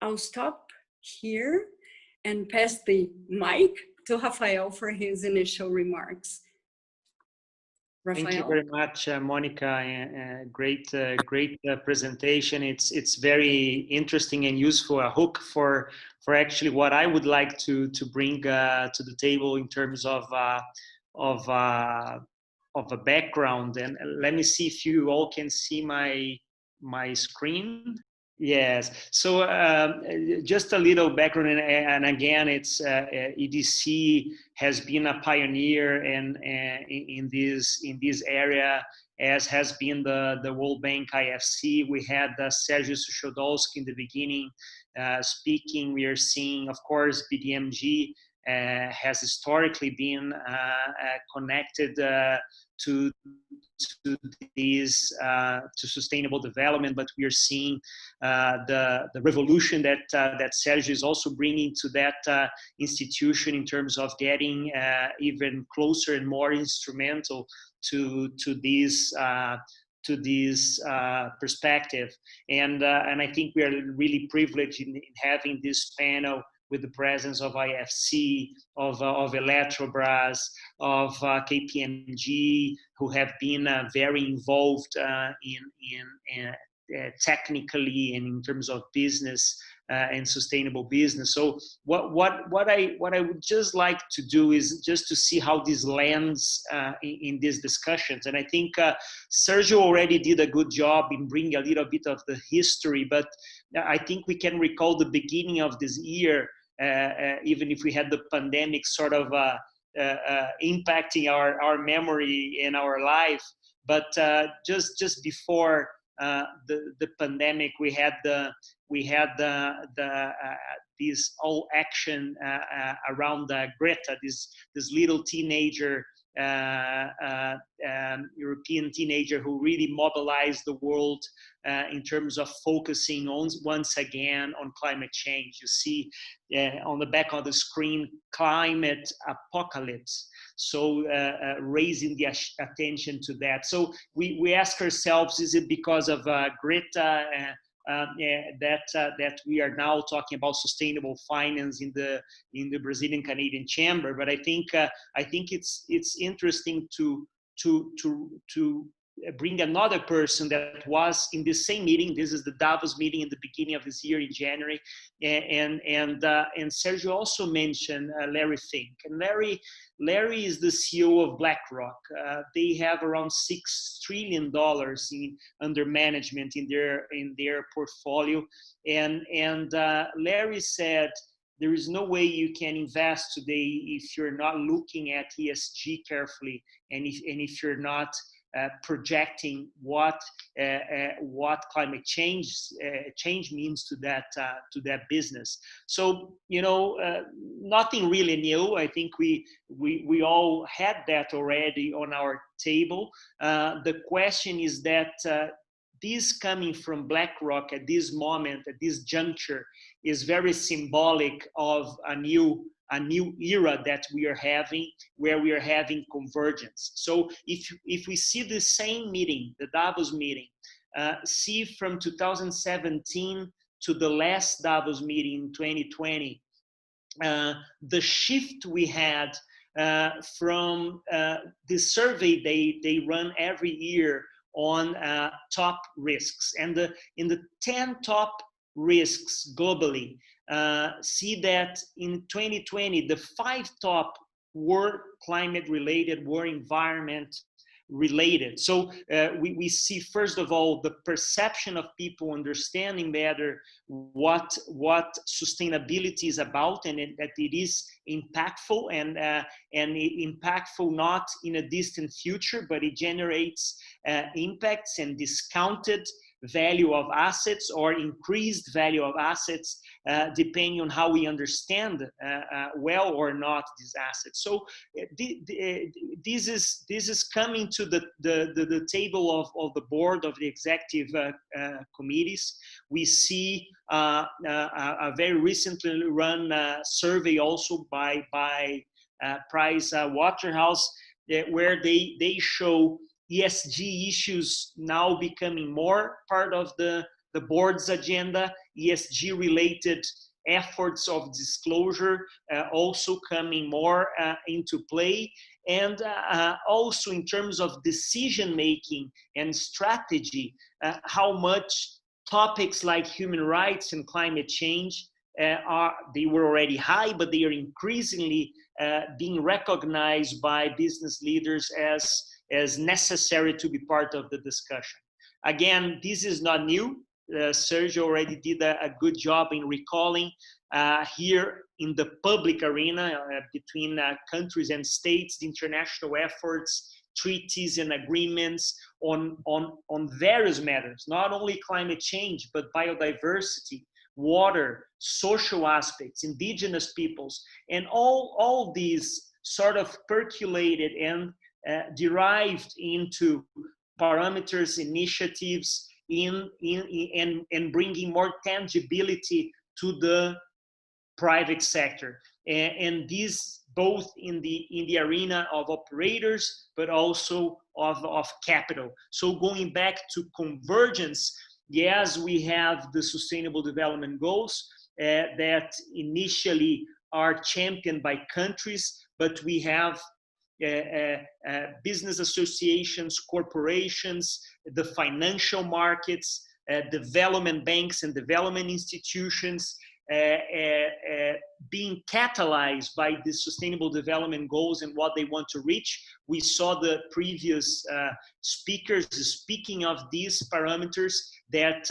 I'll stop here and pass the mic to Rafael for his initial remarks. Rafael? Thank you very much, Monica. Great presentation. It's very interesting and useful. A hook for actually what I would like to bring to the table in terms of a background. And let me see if you all can see my screen. Yes. So just a little background, and again, it's EDC has been a pioneer in this area, as has been the World Bank IFC. We had Sergio Suchodolski in the beginning speaking. We are seeing, of course, BDMG has historically been connected to sustainable development, but we are seeing the revolution that Sergio is also bringing to that institution in terms of getting even closer and more instrumental to this perspective. And I think we are really privileged in having this panel with the presence of IFC, of Eletrobras, of KPMG, who have been very involved technically and in terms of business and sustainable business. So what I would just like to do is just to see how this lands in these discussions. And I think Sergio already did a good job in bringing a little bit of the history, but I think we can recall the beginning of this year, even if we had the pandemic sort of impacting our memory in our life. But just before the pandemic, we had the this all action around Greta, this little teenager, European teenager who really mobilized the world in terms of focusing on, once again, on climate change. You see on the back of the screen, climate apocalypse. So raising the attention to that. So we ask ourselves, is it because of Greta that we are now talking about sustainable finance in the Brazilian Canadian Chamber? But I think it's interesting to bring another person that was in the same meeting. This is the Davos meeting in the beginning of this year in January, and Sergio also mentioned Larry Fink. And Larry is the CEO of BlackRock. They have around $6 trillion under management in their portfolio, and Larry said, there is no way you can invest today if you're not looking at ESG carefully, and if you're not projecting what climate change means to that business. So nothing really new. I think we all had that already on our table. The question is that this coming from BlackRock at this moment, at this juncture, is very symbolic of a new era that we are having, where we are having convergence. So if we see the same meeting, the Davos meeting, see from 2017 to the last Davos meeting in 2020, the shift we had from the survey they run every year on top risks, and in the 10 top risks globally, see that in 2020, the 5 top were climate related, were environment related. So we see, first of all, the perception of people understanding better what sustainability is about, and that it is impactful, and impactful not in a distant future, but it generates impacts and discounted value of assets or increased value of assets, depending on how we understand well or not these assets. So this is coming to the table of the board of the executive committees. We see a very recently run survey also by Price Waterhouse, where they show ESG issues now becoming more part of the board's agenda, ESG related efforts of disclosure also coming more into play, and also in terms of decision making and strategy, how much topics like human rights and climate change they were already high, but they are increasingly being recognized by business leaders as necessary to be part of the discussion. Again, this is not new. Sergio already did a good job in recalling here in the public arena between countries and states, the international efforts, treaties and agreements on various matters, not only climate change, but biodiversity, water, social aspects, indigenous peoples, and all these sort of percolated and derived into parameters, initiatives and bringing more tangibility to the private sector, and these both in the arena of operators, but also of capital. So going back to convergence, yes, we have the Sustainable Development Goals that initially are championed by countries, but we have business associations, corporations, the financial markets, development banks and development institutions being catalyzed by the Sustainable Development Goals and what they want to reach. We saw the previous speakers speaking of these parameters that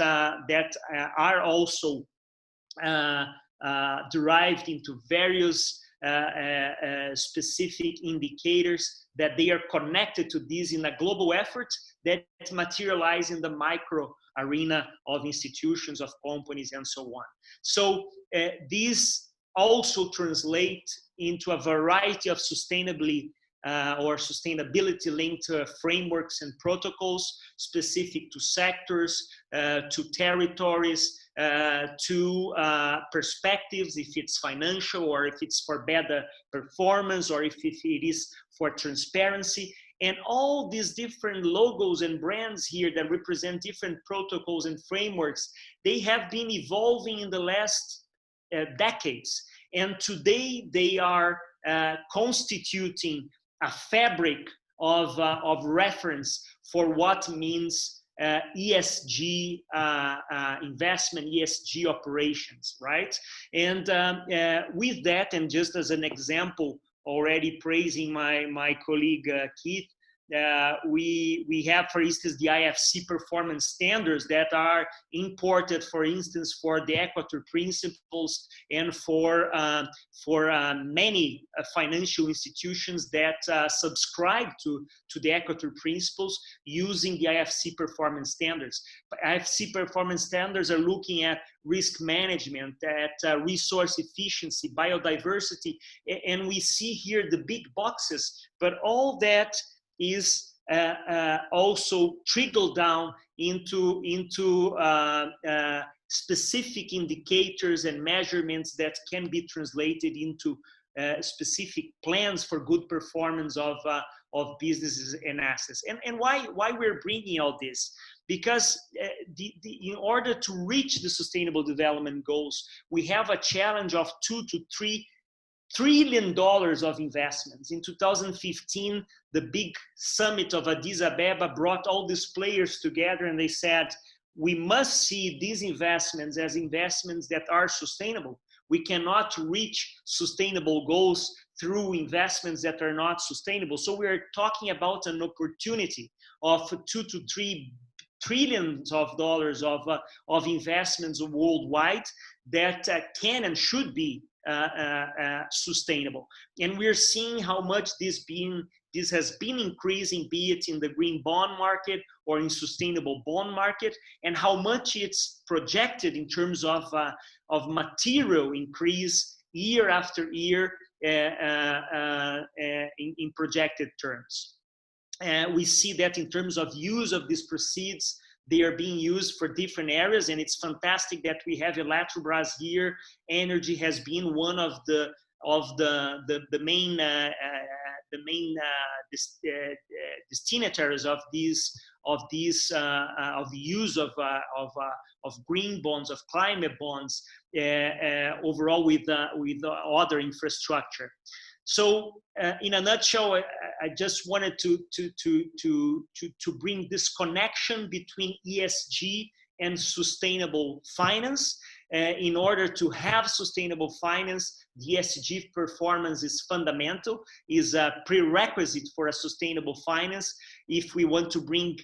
are also derived into various specific indicators, that they are connected to these in a global effort that materialize in the micro arena of institutions, of companies, and so on. So these also translate into a variety of sustainability linked frameworks and protocols specific to sectors, to territories, to perspectives, if it's financial or if it's for better performance or if it is for transparency. And all these different logos and brands here that represent different protocols and frameworks, they have been evolving in the last decades. And today they are constituting a fabric of reference for what means ESG investment, ESG operations, right? And with that, and just as an example, already praising my colleague Keith, we have, for instance, the IFC performance standards that are imported, for instance, for the Equator Principles and for many financial institutions that subscribe to the Equator Principles using the IFC performance standards. IFC performance standards are looking at risk management, at resource efficiency, biodiversity, and we see here the big boxes, but all that is also trickled down into specific indicators and measurements that can be translated into specific plans for good performance of businesses and assets. And why we're bringing all this? Because in order to reach the Sustainable Development Goals, we have a challenge of $2 to $3 trillion of investments. In 2015, the big summit of Addis Ababa brought all these players together, and they said, we must see these investments as investments that are sustainable. We cannot reach sustainable goals through investments that are not sustainable. So we're talking about an opportunity of $2 to $3 trillion of investments worldwide that can and should be sustainable. And we're seeing how much this has been increasing, be it in the green bond market or in sustainable bond market, and how much it's projected in terms of material increase year after year in projected terms. We see that in terms of use of these proceeds, they are being used for different areas, and it's fantastic that we have Eletrobras here. Energy has been one of the main destinataries of the use of green bonds, of climate bonds, overall with other infrastructure. So, in a nutshell, I just wanted to bring this connection between ESG and sustainable finance. In order to have sustainable finance, the ESG performance is fundamental, is a prerequisite for a sustainable finance. If we want to bring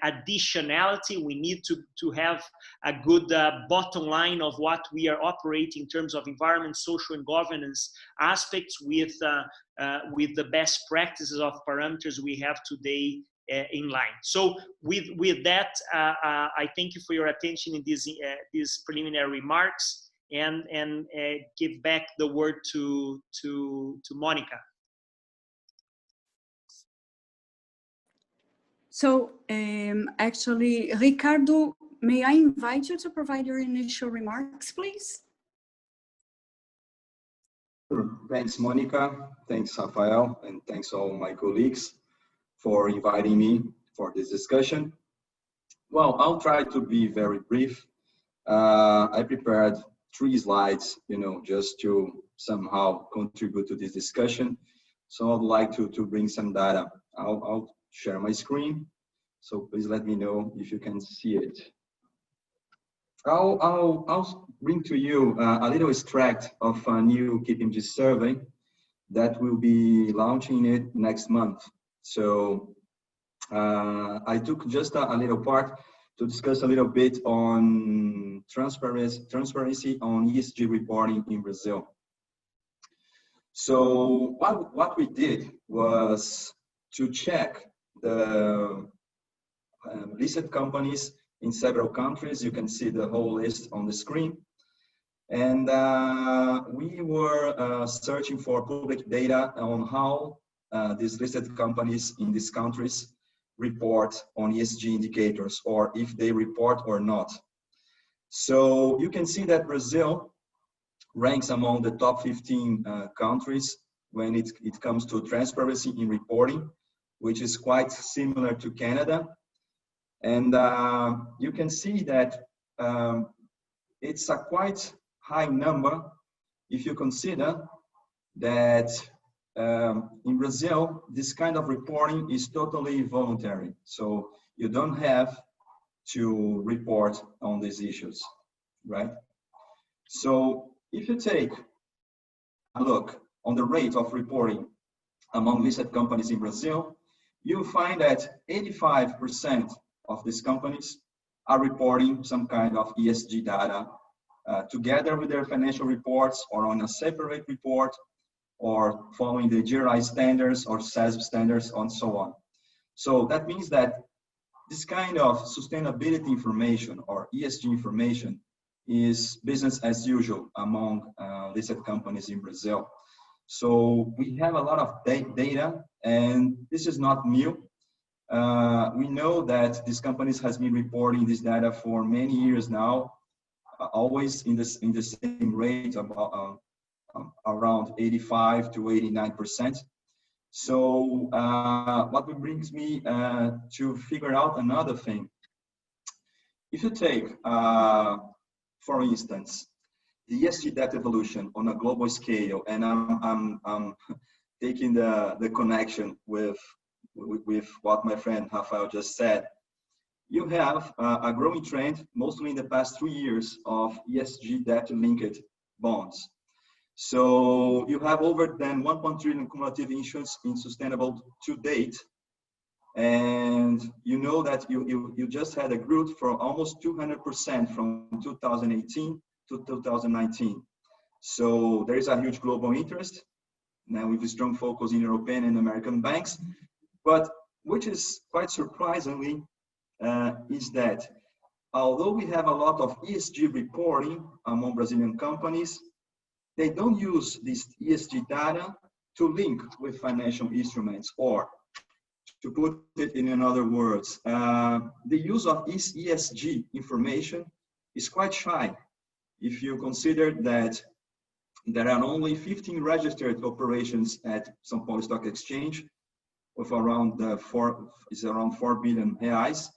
additionality, we need to have a good bottom line of what we are operating in terms of environment, social, and governance aspects with the best practices of parameters we have today in line. So with that, I thank you for your attention in these preliminary remarks, and give back the word to Monica. So actually, Ricardo, may I invite you to provide your initial remarks, please? Thanks, Monica. Thanks, Rafael, and thanks all my colleagues for inviting me for this discussion. Well, I'll try to be very brief. I prepared 3 slides, just to somehow contribute to this discussion. So I'd like to bring some data. I'll share my screen. So please let me know if you can see it. I'll bring to you a little extract of a new KPMG survey that will be launching it next month. So I took just a little part to discuss a little bit on transparency on ESG reporting in Brazil. So what we did was to check the listed companies in several countries. You can see the whole list on the screen. And we were searching for public data on how these listed companies in these countries report on ESG indicators, or if they report or not. So you can see that Brazil ranks among the top 15 countries when it comes to transparency in reporting, which is quite similar to Canada. And you can see that it's a quite high number if you consider that in Brazil, this kind of reporting is totally voluntary. So you don't have to report on these issues, right? So if you take a look on the rate of reporting among listed companies in Brazil, you'll find that 85% of these companies are reporting some kind of ESG data together with their financial reports, or on a separate report, or following the Gerais standards or SASB standards, and so on. So that means that this kind of sustainability information or ESG information is business as usual among listed companies in Brazil. So we have a lot of data, and this is not new. We know that these companies has been reporting this data for many years now, always in the same rate, about around 85 to 89%. So what brings me to figure out another thing. If you take, for instance, the ESG debt evolution on a global scale, and I'm taking the connection with what my friend Rafael just said, you have a growing trend, mostly in the past 3 years, of ESG debt-linked bonds. So you have over than 1.3 trillion cumulative issuance in sustainable to date. And you know that you just had a growth for almost 200% from 2018 to 2019. So there is a huge global interest, now with a strong focus in European and American banks. But which is quite surprisingly, is that although we have a lot of ESG reporting among Brazilian companies, they don't use this ESG data to link with financial instruments, or to put it in other words, the use of this ESG information is quite shy. If you consider that there are only 15 registered operations at Sao Paulo Stock Exchange, with around 4 billion reais,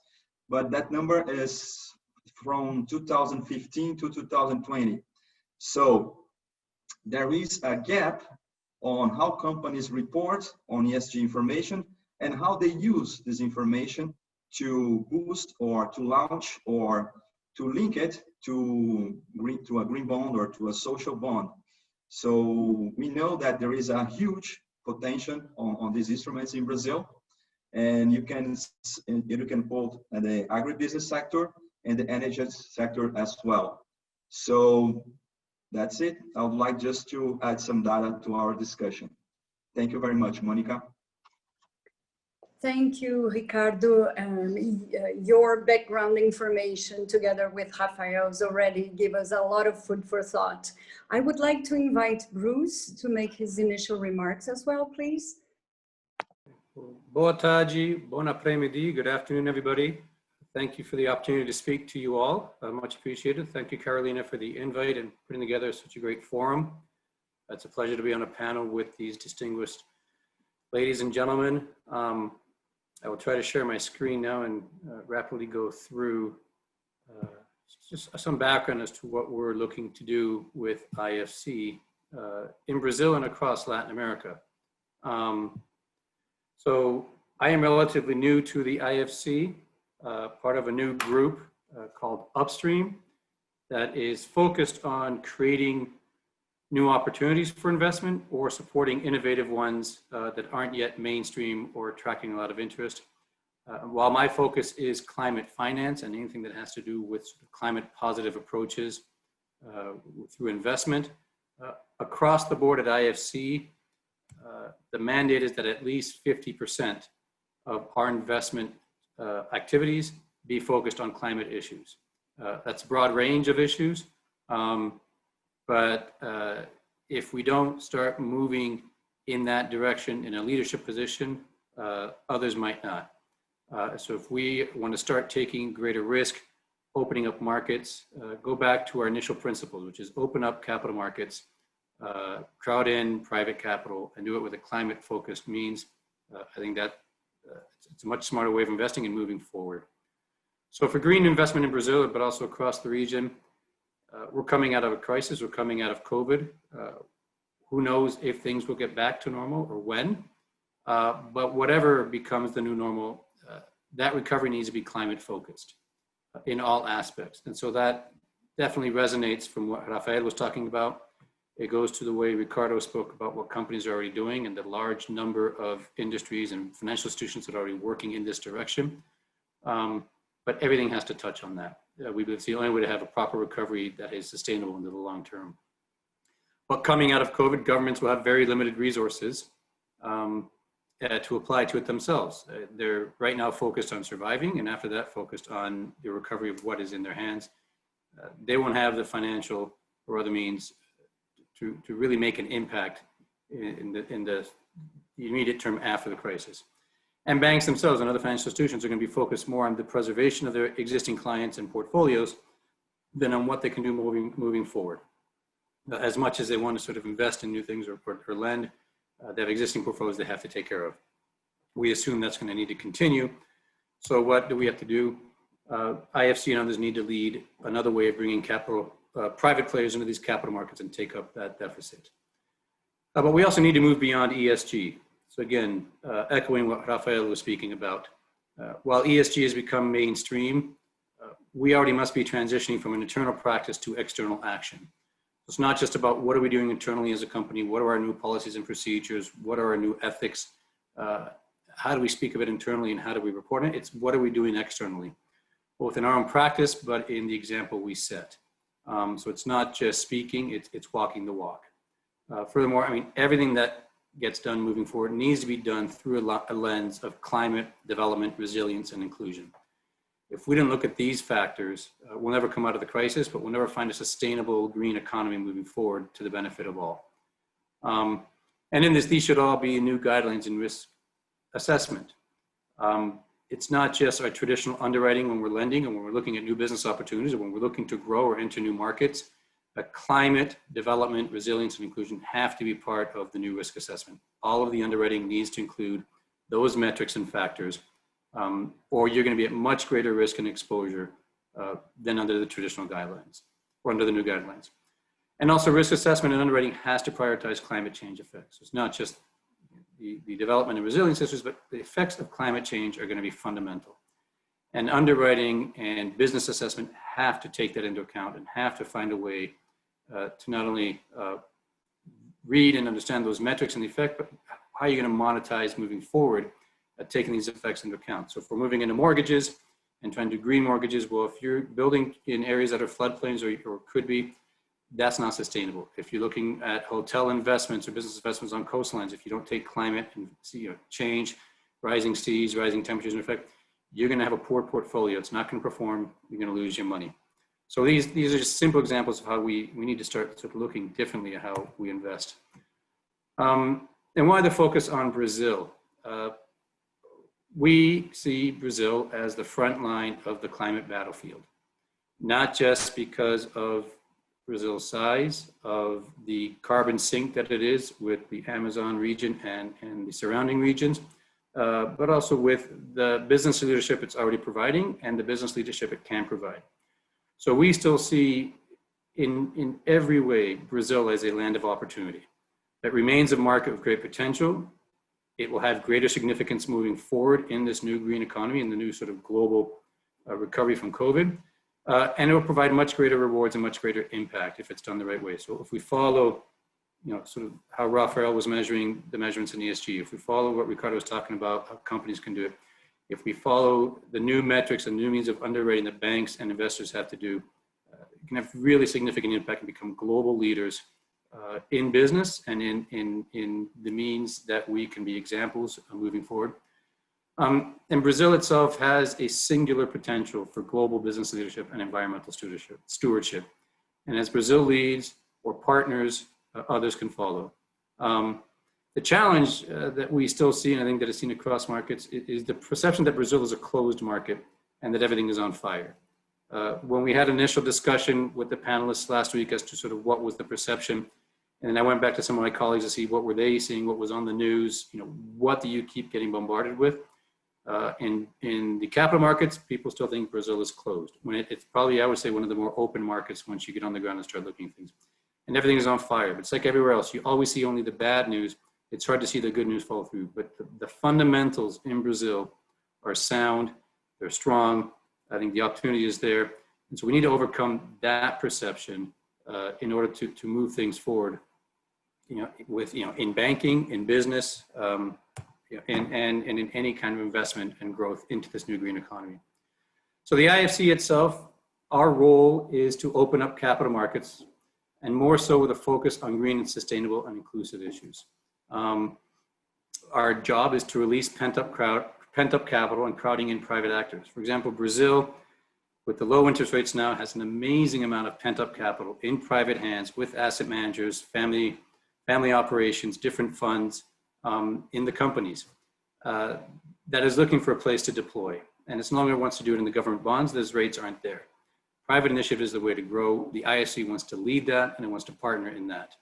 but that number is from 2015 to 2020. So there is a gap on how companies report on ESG information and how they use this information to boost or to launch or to link it to a green bond or to a social bond. So we know that there is a huge potential on these instruments in Brazil, and you can put the agribusiness sector and the energy sector as well. So that's it. I would like just to add some data to our discussion. Thank you very much, Monica. Thank you, Ricardo. Your background information together with Rafael's already give us a lot of food for thought. I would like to invite Bruce to make his initial remarks as well, please. Boa tarde, bon après-midi, good afternoon, everybody. Thank you for the opportunity to speak to you all. Much appreciated. Thank you, Carolina, for the invite and putting together such a great forum. It's a pleasure to be on a panel with these distinguished ladies and gentlemen. I will try to share my screen now and rapidly go through just some background as to what we're looking to do with IFC in Brazil and across Latin America. So I am relatively new to the IFC, part of a new group called Upstream that is focused on creating new opportunities for investment or supporting innovative ones that aren't yet mainstream or attracting a lot of interest. While my focus is climate finance and anything that has to do with climate positive approaches through investment, across the board at IFC, the mandate is that at least 50% of our investment activities be focused on climate issues. That's a broad range of issues, but if we don't start moving in that direction in a leadership position, others might not. So if we want to start taking greater risk, opening up markets, go back to our initial principles, which is open up capital markets, crowd in private capital, and do it with a climate-focused means. I think that it's a much smarter way of investing and moving forward. So for green investment in Brazil, but also across the region, we're coming out of a crisis, we're coming out of COVID. Who knows if things will get back to normal or when, but whatever becomes the new normal, that recovery needs to be climate focused in all aspects. And so that definitely resonates from what Rafael was talking about. It goes to the way Ricardo spoke about what companies are already doing and the large number of industries and financial institutions that are already working in this direction. But everything has to touch on that. We believe it's the only way to have a proper recovery that is sustainable into the long term. But coming out of COVID, governments will have very limited resources to apply to it themselves. They're right now focused on surviving, and after that focused on the recovery of what is in their hands. They won't have the financial or other means to really make an impact in the immediate term after the crisis. And banks themselves and other financial institutions are going to be focused more on the preservation of their existing clients and portfolios than on what they can do moving forward. As much as they want to sort of invest in new things or lend, they have existing portfolios they have to take care of. We assume that's going to need to continue. So what do we have to do? IFC and others need to lead another way of bringing capital, private players into these capital markets and take up that deficit. But we also need to move beyond ESG. So again, echoing what Rafael was speaking about, while ESG has become mainstream, we already must be transitioning from an internal practice to external action. It's not just about what are we doing internally as a company, what are our new policies and procedures, what are our new ethics, how do we speak of it internally and how do we report it? It's what are we doing externally, both in our own practice, but in the example we set. So it's not just speaking, it's walking the walk. Furthermore, I mean, everything that gets done moving forward needs to be done through a lens of climate, development, resilience, and inclusion. If we don't look at these factors, we'll never come out of the crisis, but we'll never find a sustainable green economy moving forward to the benefit of all. And in this, these should all be new guidelines in risk assessment. It's not just our traditional underwriting when we're lending and when we're looking at new business opportunities or when we're looking to grow or enter new markets. Climate, development, resilience, and inclusion have to be part of the new risk assessment. All of the underwriting needs to include those metrics and factors, or you're going to be at much greater risk and exposure than under the traditional guidelines or under the new guidelines. And also risk assessment and underwriting has to prioritize climate change effects. It's not just the development and resilience issues, but the effects of climate change are going to be fundamental. And underwriting and business assessment have to take that into account and have to find a way to not only read and understand those metrics and the effect, but how you're going to monetize moving forward, taking these effects into account. So if we're moving into mortgages and trying to do green mortgages, well, if you're building in areas that are floodplains or could be, that's not sustainable. If you're looking at hotel investments or business investments on coastlines, if you don't take climate and change, rising seas, rising temperatures in effect, you're going to have a poor portfolio. It's not going to perform. You're going to lose your money. So these are just simple examples of how we need to start sort of looking differently at how we invest. And why the focus on Brazil? We see Brazil as the front line of the climate battlefield, not just because of Brazil's size, of the carbon sink that it is with the Amazon region and the surrounding regions, but also with the business leadership it's already providing and the business leadership it can provide. So we still see in every way Brazil as a land of opportunity. It remains a market with great potential. It will have greater significance moving forward in this new green economy and the new sort of global recovery from COVID. And it will provide much greater rewards and much greater impact if it's done the right way. So if we follow, sort of how Rafael was measuring the measurements in ESG, if we follow what Ricardo was talking about, how companies can do it, if we follow the new metrics and new means of underwriting that banks and investors have to do, it can have really significant impact and become global leaders in business and in the means that we can be examples moving forward. And Brazil itself has a singular potential for global business leadership and environmental stewardship. And as Brazil leads or partners, others can follow. The challenge that we still see, and I think that is seen across markets, is the perception that Brazil is a closed market and that everything is on fire. When we had initial discussion with the panelists last week as to sort of what was the perception, and then I went back to some of my colleagues to see what were they seeing, what was on the news, what do you keep getting bombarded with? In the capital markets, people still think Brazil is closed. When it's probably, I would say, one of the more open markets once you get on the ground and start looking at things. And everything is on fire. But it's like everywhere else. You always see only the bad news. It's hard to see the good news fall through. But the fundamentals in Brazil are sound. They're strong. I think the opportunity is there. And so we need to overcome that perception in order to move things forward, in banking, in business, and in any kind of investment and growth into this new green economy. So the IFC itself, our role is to open up capital markets, and more so with a focus on green and sustainable and inclusive issues. Our job is to release pent-up capital and crowding in private actors. For example, Brazil, with the low interest rates now, has an amazing amount of pent-up capital in private hands with asset managers, family operations, different funds in the companies that is looking for a place to deploy. And it's no longer wants to do it in the government bonds. Those rates aren't there. Private initiative is the way to grow. The IFC wants to lead that, and it wants to partner in that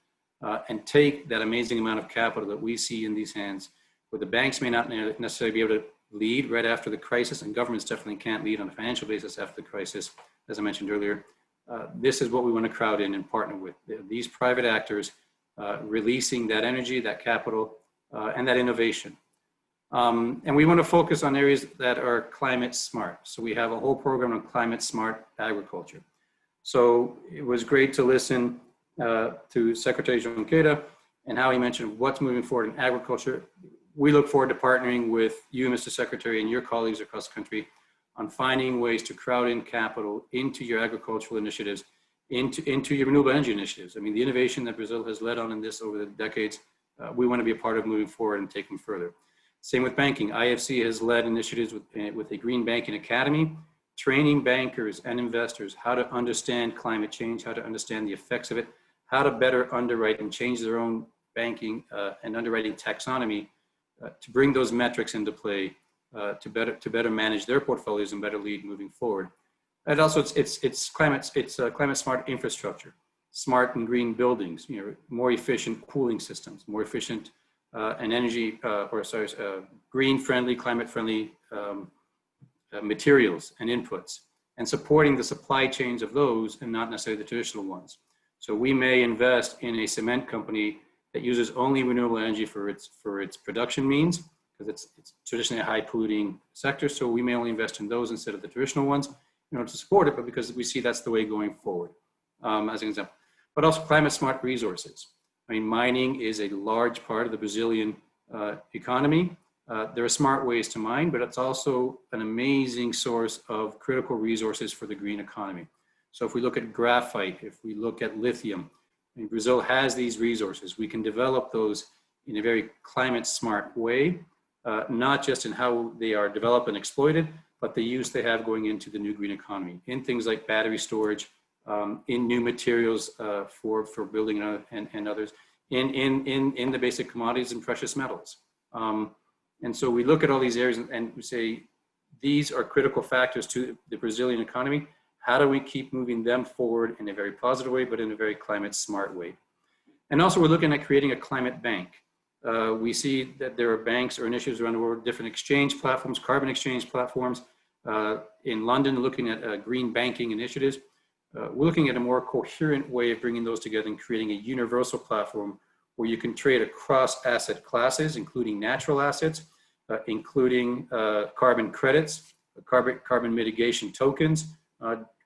and take that amazing amount of capital that we see in these hands, where the banks may not necessarily be able to lead right after the crisis, and governments definitely can't lead on a financial basis after the crisis, as I mentioned earlier. This is what we want to crowd in and partner with. These private actors releasing that energy, that capital, and that innovation. And we want to focus on areas that are climate smart. So we have a whole program on climate smart agriculture. So it was great to listen to Secretary Junqueira and how he mentioned what's moving forward in agriculture. We look forward to partnering with you, Mr. Secretary, and your colleagues across the country on finding ways to crowd in capital into your agricultural initiatives, into your renewable energy initiatives. I mean, the innovation that Brazil has led on in this over the decades, we want to be a part of moving forward and taking further. Same with banking. IFC has led initiatives with a Green Banking Academy, training bankers and investors how to understand climate change, how to understand the effects of it, how to better underwrite and change their own banking and underwriting taxonomy to bring those metrics into play to better manage their portfolios and better lead moving forward. And also it's climate smart infrastructure, smart and green buildings, more efficient cooling systems, more efficient and energy, green friendly, climate friendly materials and inputs, and supporting the supply chains of those and not necessarily the traditional ones. So we may invest in a cement company that uses only renewable energy for its production means, because it's traditionally a high polluting sector. So we may only invest in those instead of the traditional ones in order to support it, but because we see that's the way going forward, as an example. But also climate smart resources. I mean, mining is a large part of the Brazilian economy. There are smart ways to mine, but it's also an amazing source of critical resources for the green economy. So if we look at graphite, if we look at lithium, I mean, Brazil has these resources. We can develop those in a very climate smart way, not just in how they are developed and exploited, but the use they have going into the new green economy, in things like battery storage, in new materials for building and others, in the basic commodities and precious metals. And so we look at all these areas and we say, these are critical factors to the Brazilian economy. How do we keep moving them forward in a very positive way, but in a very climate smart way? And also we're looking at creating a climate bank. We see that there are banks or initiatives around the world, different exchange platforms, carbon exchange platforms. In London, looking at green banking initiatives. We're looking at a more coherent way of bringing those together and creating a universal platform where you can trade across asset classes, including natural assets, including carbon credits, carbon mitigation tokens,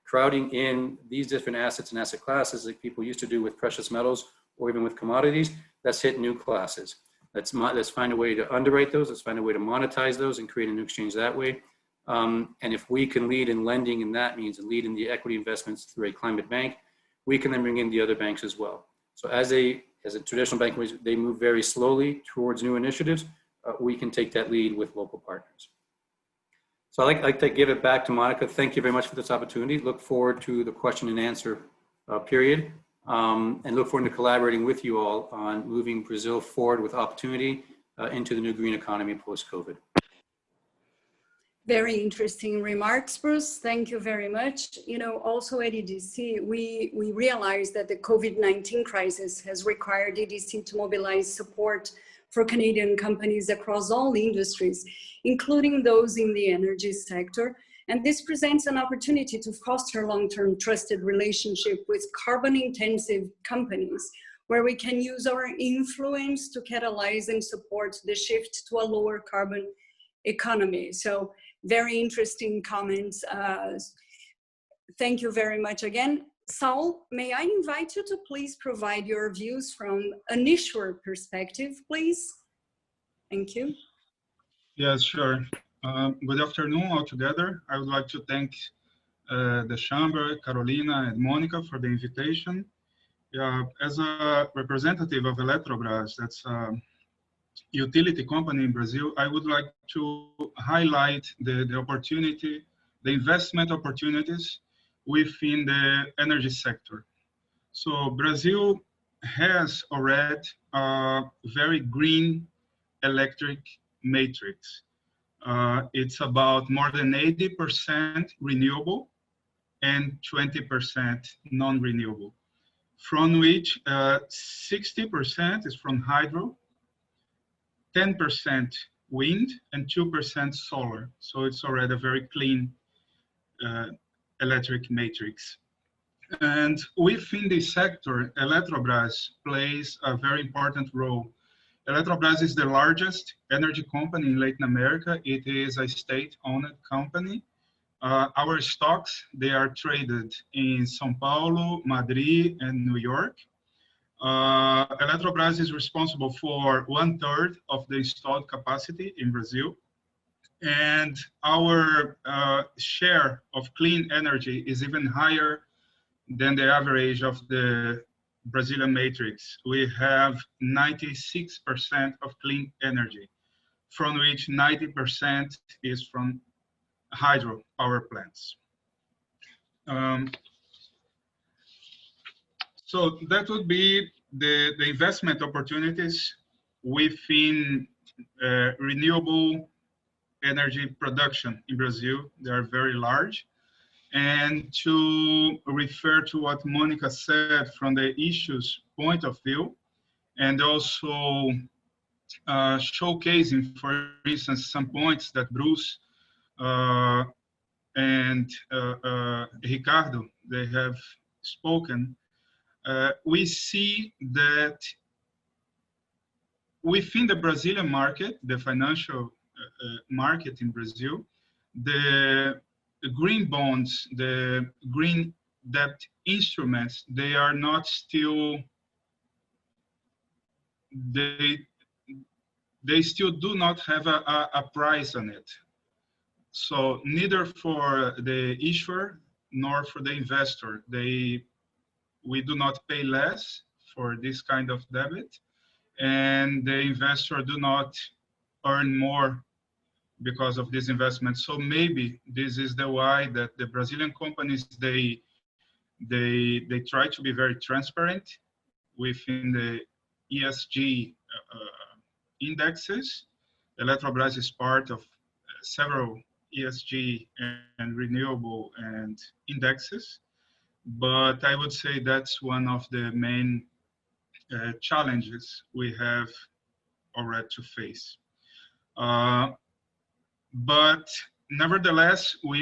crowding in these different assets and asset classes like people used to do with precious metals or even with commodities. Let's hit new classes. Let's find a way to underwrite those. Let's find a way to monetize those and create a new exchange that way. And if we can lead in lending in that means and lead in the equity investments through a climate bank, we can then bring in the other banks as well. So as a traditional bank, they move very slowly towards new initiatives. We can take that lead with local partners. So I'd like to give it back to Monica. Thank you very much for this opportunity. Look forward to the question and answer period, and look forward to collaborating with you all on moving Brazil forward with opportunity into the new green economy post-COVID. Very interesting remarks, Bruce. Thank you very much. You know, also at EDC, we realized that the COVID-19 crisis has required EDC to mobilize support for Canadian companies across all industries, including those in the energy sector. And this presents an opportunity to foster long-term trusted relationship with carbon-intensive companies, where we can use our influence to catalyze and support the shift to a lower carbon economy. So very interesting comments. Thank you very much again. Saul, may I invite you to please provide your views from an issuer perspective, please? Thank you. Yes, sure. Good afternoon all together. I would like to thank the Chamber, Carolina and Monica for the invitation. As a representative of Eletrobras, that's a utility company in Brazil, I would like to highlight the opportunity, the investment opportunities within the energy sector. So Brazil has already a very green electric matrix. It's about more than 80% renewable and 20% non-renewable, from which 60% is from hydro, 10% wind, and 2% solar. So it's already a very clean electric matrix. And within this sector, Eletrobras plays a very important role. Eletrobras is the largest energy company in Latin America. It is a state-owned company. Our stocks, they are traded in Sao Paulo, Madrid, and New York. Eletrobras is responsible for 1/3 of the installed capacity in Brazil. And our share of clean energy is even higher than the average of the Brazilian matrix. We have 96% of clean energy, from which 90% is from hydro power plants. So that would be the investment opportunities within renewable energy production in Brazil. They are very large. And to refer to what Monica said from the issues point of view, and also showcasing, for instance, some points that Bruce and Ricardo, they have spoken, we see that within the Brazilian market, the financial market in Brazil, the green bonds, the green debt instruments, they are not still, they still do not have a price on it. So neither for the issuer nor for the investor, we do not pay less for this kind of debit, and the investor do not earn more because of this investment. So maybe this is the why that the Brazilian companies, they try to be very transparent within the ESG indexes. Eletrobras is part of several ESG and renewable and indexes, but I would say that's one of the main challenges we have already to face. But nevertheless, we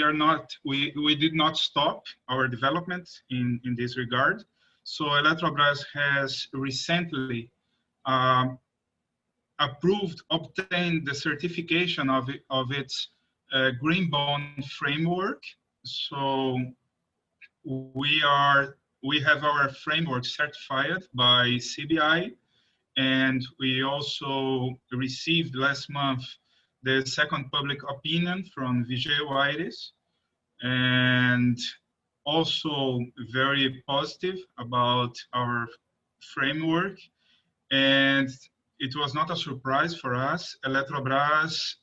did not stop our development in this regard. So Eletrobras has recently obtained the certification of its green bond framework. So we have our framework certified by CBI, and we also received last month the second public opinion from Vigeo, and also very positive about our framework. And it was not a surprise for us. Eletrobras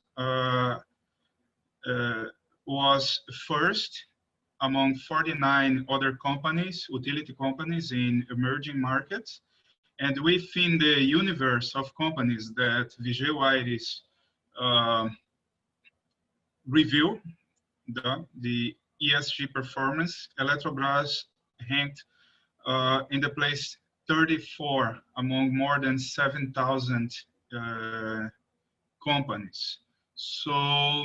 was first among 49 other companies, utility companies in emerging markets. And within the universe of companies that Vigeo Aires review the ESG performance, Eletrobras ranked in the place 34 among more than 7,000 companies. So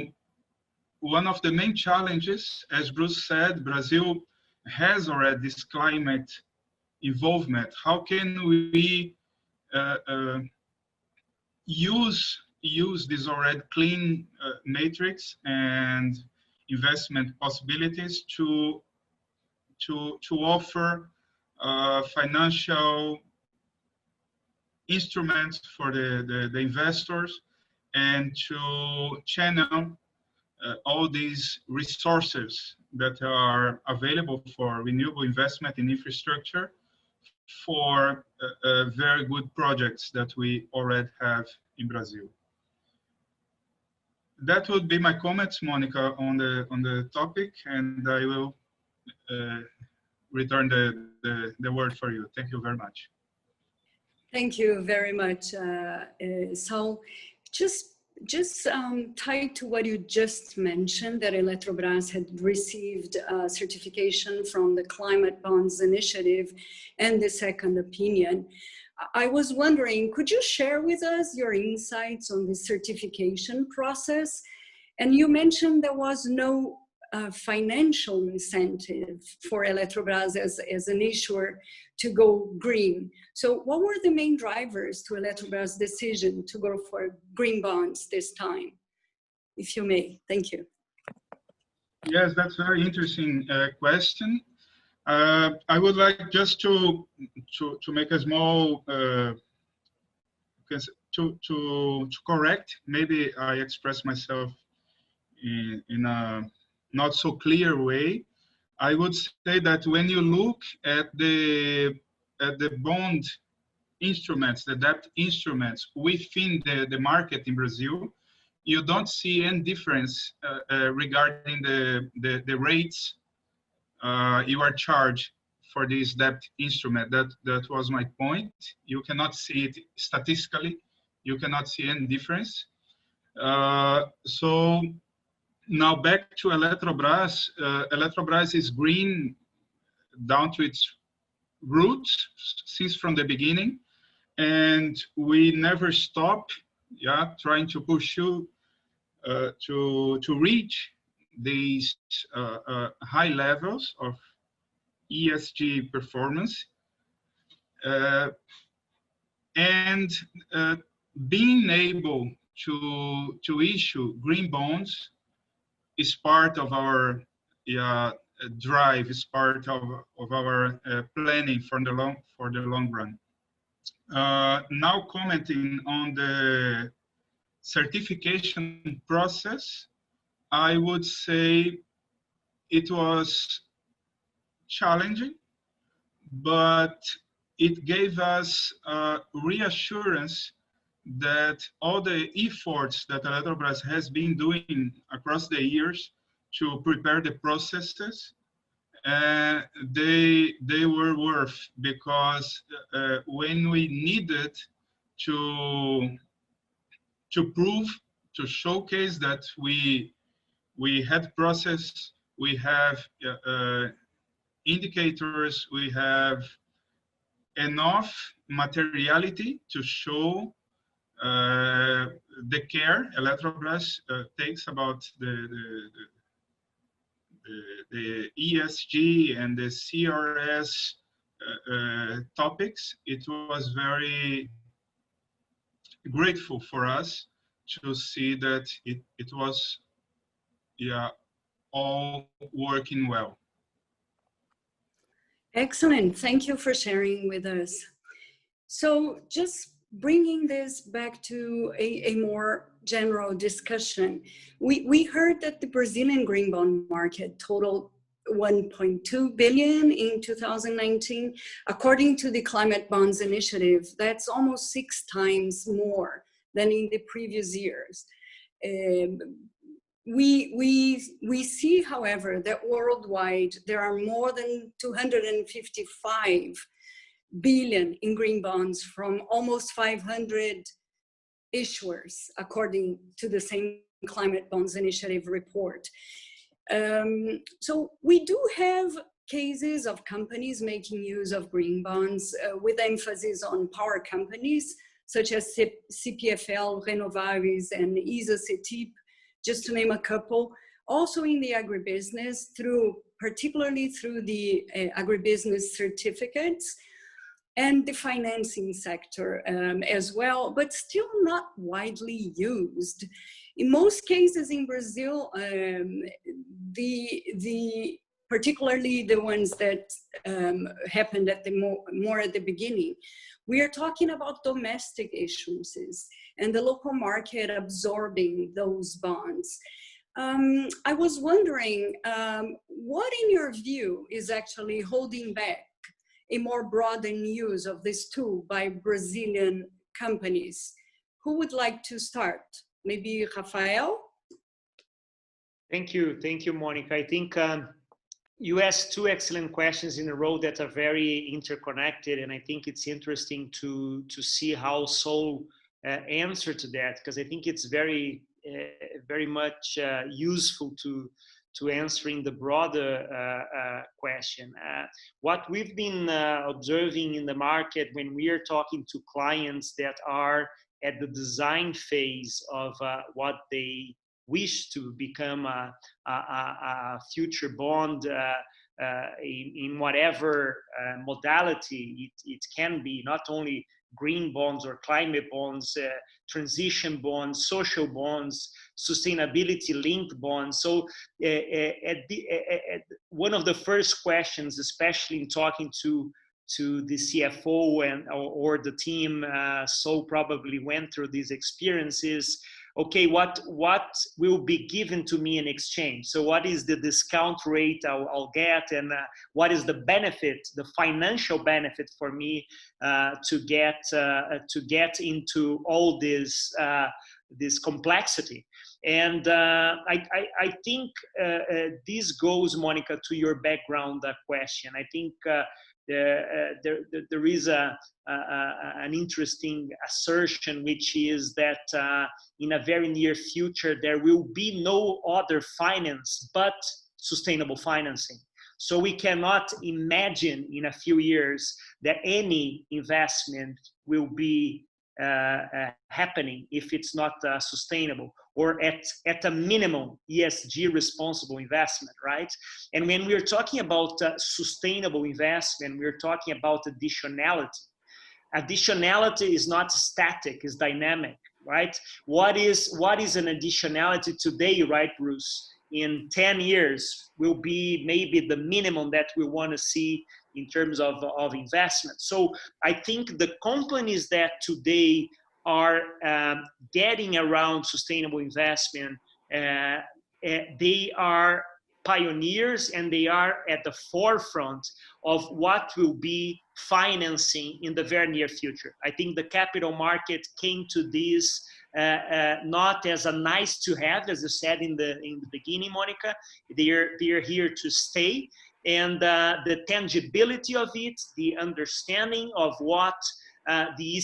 one of the main challenges, as Bruce said, Brazil has already this climate involvement. How can we use this already clean matrix and investment possibilities to offer financial instruments for the investors and to channel all these resources that are available for renewable investment in infrastructure for very good projects that we already have in Brazil. That would be my comments, Monica, on the topic, and I will return the word for you. Thank you very much. Thank you very much, Saul. Just tied to what you just mentioned, that Eletrobras had received certification from the Climate Bonds Initiative and the second opinion. I was wondering, could you share with us your insights on the certification process? And you mentioned there was no financial incentive for Eletrobras as an issuer to go green. So what were the main drivers to Eletrobras' decision to go for green bonds this time, if you may? Thank you. Yes, that's a very interesting question. I would like just to make a small to correct. Maybe I express myself in a not so clear way. I would say that when you look at the bond instruments, the debt instruments within the market in Brazil, you don't see any difference regarding the rates you are charged for this debt instrument. That was my point. You cannot see it statistically. You cannot see any difference. So now back to Eletrobras. Eletrobras is green down to its roots since from the beginning, and we never stop trying to pursue to reach these high levels of ESG performance, and being able to issue green bonds is part of our drive, is part of our planning for the long run. Now commenting on the certification process, I would say it was challenging, but it gave us reassurance that all the efforts that Eletrobras has been doing across the years to prepare the processes, they were worth, because when we needed to prove, to showcase that we had process, we have indicators, we have enough materiality to show the care Eletrobras takes about the ESG and the CRS topics. It was very grateful for us to see that it was all working well. Excellent. Thank you for sharing with us. So just bringing this back to a more general discussion, we heard that the Brazilian green bond market totaled 1.2 billion in 2019. According to the Climate Bonds Initiative, that's almost 6 times more than in the previous years. we see, however, that worldwide there are more than 255 billion in green bonds from almost 500 issuers, according to the same Climate Bonds Initiative report. So we do have cases of companies making use of green bonds with emphasis on power companies, such as CPFL, Renováveis, and ISA-CETIP, just to name a couple. Also in the agribusiness, particularly through the agribusiness certificates, and the financing sector as well, but still not widely used. In most cases in Brazil, particularly the ones that happened at more at the beginning, we are talking about domestic issuances and the local market absorbing those bonds. I was wondering, what in your view is actually holding back a more broadened use of this tool by Brazilian companies? Who would like to start? Maybe Rafael? Thank you, Monica. I think you asked two excellent questions in a row that are very interconnected, and I think it's interesting to see how Saul answered to that, because I think it's very much useful to answering the broader question. What we've been observing in the market when we are talking to clients that are at the design phase of what they wish to become a future bond in whatever modality it can be, not only green bonds or climate bonds, transition bonds, social bonds, sustainability linked bonds. So one of the first questions, especially in talking to the CFO or the team, so probably went through these experiences. Okay, what will be given to me in exchange? So what is the discount rate I'll get, and what is the benefit, the financial benefit for me to get into all this complexity? And I think this goes, Monica, to your background question. I think there is an interesting assertion, which is that in a very near future, there will be no other finance but sustainable financing. So we cannot imagine in a few years that any investment will be happening if it's not sustainable, or at a minimum ESG responsible investment, right? And when we're talking about sustainable investment, we're talking about additionality. Additionality is not static, it's dynamic, right? What is an additionality today, right, Bruce? In 10 years will be maybe the minimum that we want to see in terms of investment. So I think the companies that today are getting around sustainable investment, they are pioneers, and they are at the forefront of what will be financing in the very near future. I think the capital market came to this not as a nice to have, as you said in the beginning, Monica. They are here to stay, and the tangibility of it, the understanding of what the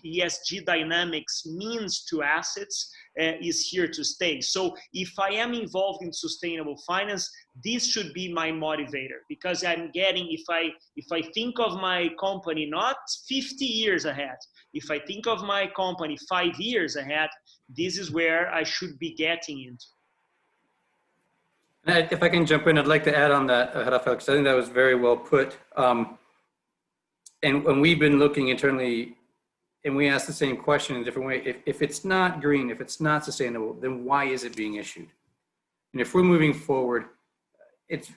ESG dynamics means to assets is here to stay. So if I am involved in sustainable finance, this should be my motivator, because I'm getting, if I think of my company not 50 years ahead, if I think of my company 5 years ahead, this is where I should be getting into. If I can jump in, I'd like to add on that, Rafael, because I think that was very well put. And when we've been looking internally, and we ask the same question in a different way, if it's not green, if it's not sustainable, then why is it being issued? And if we're moving forward, it's,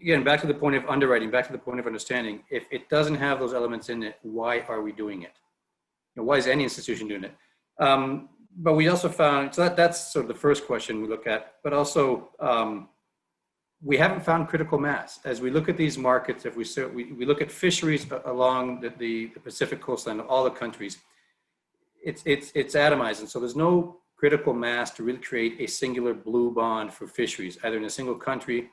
again, back to the point of underwriting, back to the point of understanding. If it doesn't have those elements in it, why are we doing it? You know, why is any institution doing it? But we also found, so that's sort of the first question we look at, but also we haven't found critical mass. As we look at these markets, if we look at fisheries along the Pacific coastline of all the countries, it's atomized. And so there's no critical mass to really create a singular blue bond for fisheries, either in a single country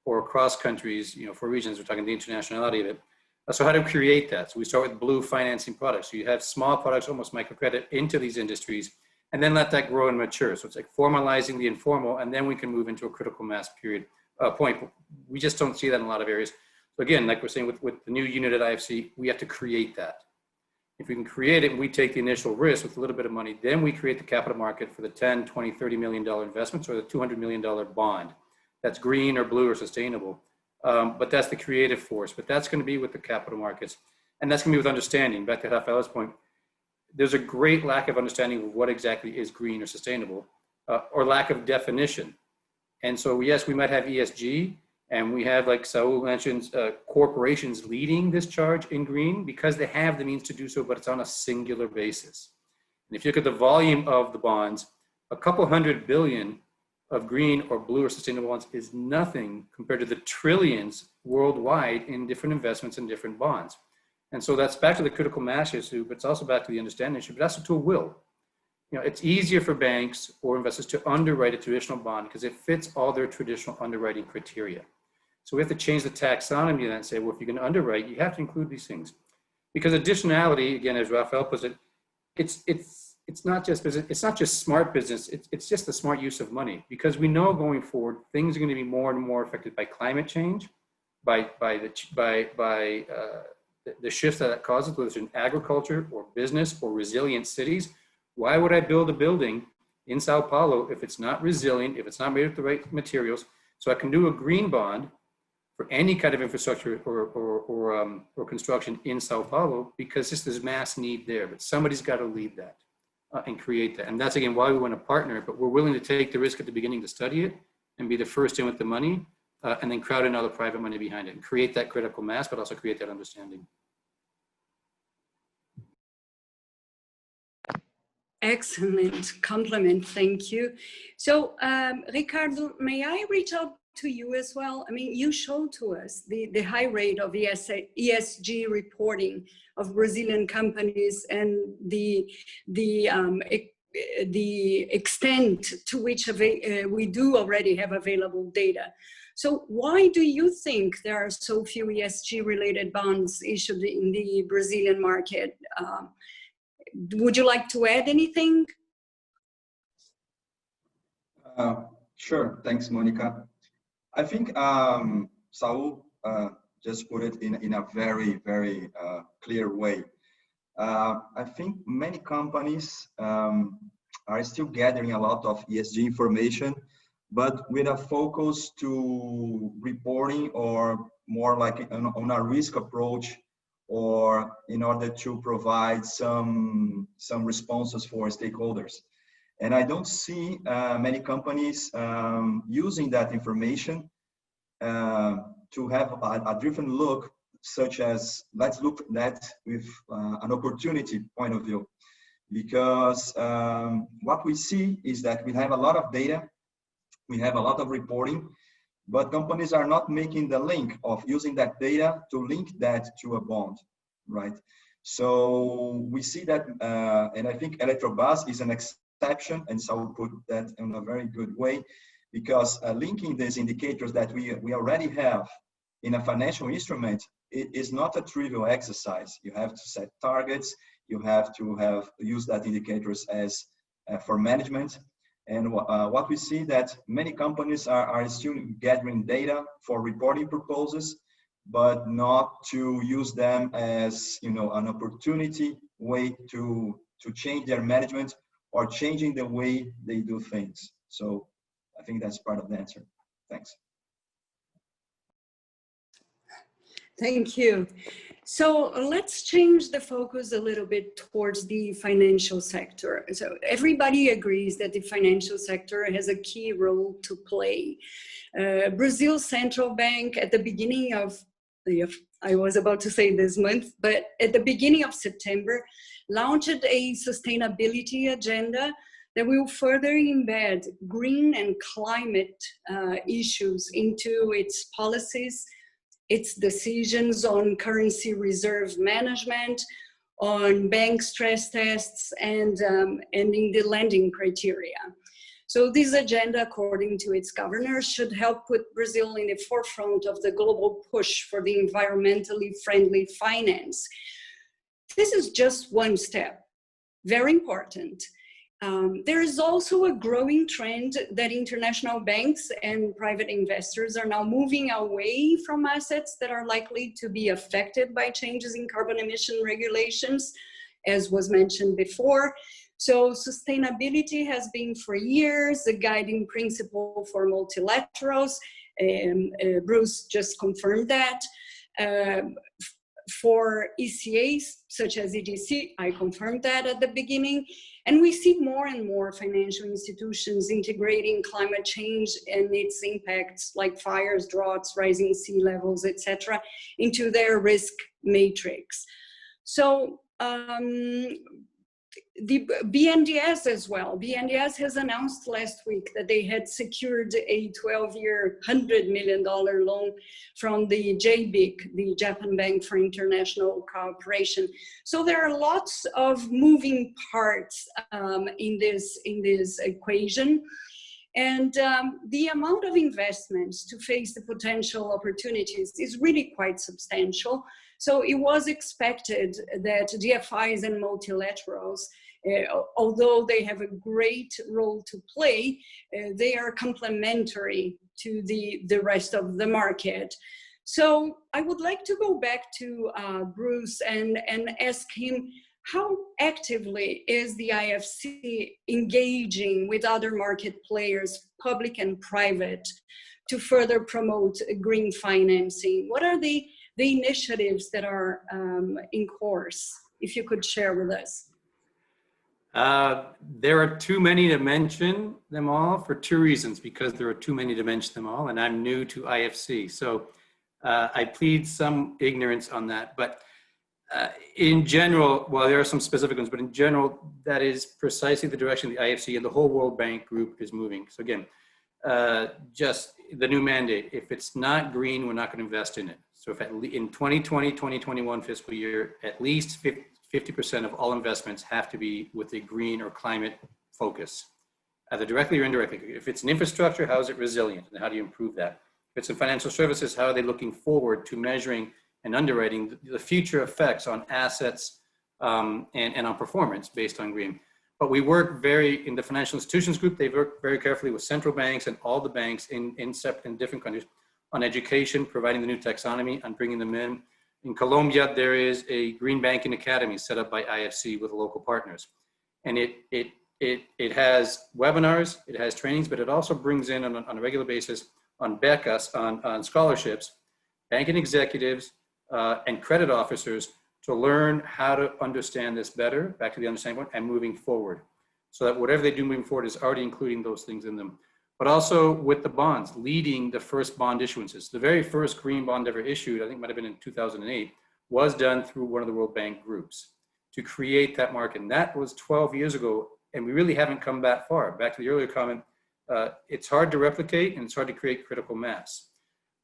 or across countries, for regions. We're talking the internationality of it. So how to create that? So we start with blue financing products. So you have small products, almost microcredit, into these industries, and then let that grow and mature. So it's like formalizing the informal, and then we can move into a critical mass point. We just don't see that in a lot of areas. So again, like we're saying with the new unit at IFC, we have to create that. If we can create it and we take the initial risk with a little bit of money, then we create the capital market for the 10, 20, $30 million investments or the $200 million bond. That's green or blue or sustainable. But that's the creative force, but that's going to be with the capital markets. And that's going to be with understanding. Back to Rafael's point, there's a great lack of understanding of what exactly is green or sustainable, or lack of definition. And so, yes, we might have ESG, and we have, like Saul mentions, corporations leading this charge in green because they have the means to do so, but it's on a singular basis. And if you look at the volume of the bonds, a couple $100 billion of green or blue or sustainable bonds is nothing compared to the trillions worldwide in different investments and different bonds. And so that's back to the critical mass issue, but it's also back to the understanding issue, but also to a will. It's easier for banks or investors to underwrite a traditional bond because it fits all their traditional underwriting criteria. So we have to change the taxonomy and say, well, if you're going to underwrite, you have to include these things. Because additionality, again, as Rafael puts it, it's not just business, it's not just smart business, it's just the smart use of money. Because we know going forward, things are going to be more and more affected by climate change, by the shifts that causes, whether it's in agriculture or business or resilient cities. Why would I build a building in Sao Paulo if it's not resilient, if it's not made of the right materials? So I can do a green bond for any kind of infrastructure or construction in Sao Paulo because just there's mass need there, but somebody's got to lead that and create that. And that's, again, why we want to partner, but we're willing to take the risk at the beginning to study it and be the first in with the money and then crowd in all the private money behind it and create that critical mass, but also create that understanding. Excellent compliment, thank you. So Ricardo, may I reach out to you as well? I mean, you showed to us the high rate of ESG reporting of Brazilian companies and the extent to which we do already have available data. So why do you think there are so few ESG related bonds issued in the Brazilian market? Would you like to add anything? Sure, thanks, Monica. I think Saul just put it in a very, very clear way. I think many companies are still gathering a lot of ESG information, but with a focus to reporting or more like on a risk approach, or in order to provide some responses for stakeholders. And I don't see many companies using that information to have a different look, such as let's look at that with an opportunity point of view. Because what we see is that we have a lot of data, we have a lot of reporting, but companies are not making the link of using that data to link that to a bond, right? So we see that, and I think Eletrobras is an exception, and Saul put that in a very good way, because linking these indicators that we already have in a financial instrument, it is not a trivial exercise. You have to set targets, you have to use that indicators as for management. And what we see that many companies are still gathering data for reporting purposes, but not to use them as an opportunity way to change their management or changing the way they do things. So I think that's part of the answer. Thanks. Thank you. So let's change the focus a little bit towards the financial sector. So everybody agrees that the financial sector has a key role to play. Brazil's central bank at the beginning of, I was about to say this month, but at the beginning of September, launched a sustainability agenda that will further embed green and climate issues into its policies, its decisions on currency reserve management, on bank stress tests, and in the lending criteria. So this agenda, according to its governors, should help put Brazil in the forefront of the global push for the environmentally friendly finance. This is just one step, very important. There is also a growing trend that international banks and private investors are now moving away from assets that are likely to be affected by changes in carbon emission regulations, as was mentioned before. So sustainability has been for years a guiding principle for multilaterals. Bruce just confirmed that. For ECAs, such as EDC, I confirmed that at the beginning. And we see more and more financial institutions integrating climate change and its impacts like fires, droughts, rising sea levels, etc., into their risk matrix. So the BNDES as well. BNDES has announced last week that they had secured a 12-year, $100 million loan from the JBIC, the Japan Bank for International Cooperation. So there are lots of moving parts in this equation. And the amount of investments to face the potential opportunities is really quite substantial. So it was expected that DFIs and multilaterals, although they have a great role to play, they are complementary to the rest of the market. So I would like to go back to Bruce and ask him, how actively is the IFC engaging with other market players, public and private, to further promote green financing? What are the initiatives that are in course, if you could share with us? There are too many to mention them all for two reasons, because there are too many to mention them all, and I'm new to IFC. So I plead some ignorance on that. But in general, well, there are some specific ones, but in general, that is precisely the direction the IFC and the whole World Bank group is moving. So again, just the new mandate, if it's not green, we're not going to invest in it. So if in 2020, 2021 fiscal year, at least 50% of all investments have to be with a green or climate focus, either directly or indirectly. If it's an infrastructure, how is it resilient, and how do you improve that? If it's in financial services, how are they looking forward to measuring and underwriting the future effects on assets and on performance based on green? But we work in the financial institutions group, they work very carefully with central banks and all the banks in different countries on education, providing the new taxonomy, and bringing them in. In Colombia, there is a green banking academy set up by IFC with local partners. And it has webinars, it has trainings, but it also brings in on a regular basis on becas, on scholarships, banking executives and credit officers to learn how to understand this better, back to the understanding point, and moving forward. So that whatever they do moving forward is already including those things in them. But also with the bonds, leading the first bond issuances. The very first green bond ever issued, I think might have been in 2008, was done through one of the World Bank groups to create that market. And that was 12 years ago, and we really haven't come that far. Back to the earlier comment, it's hard to replicate and it's hard to create critical mass.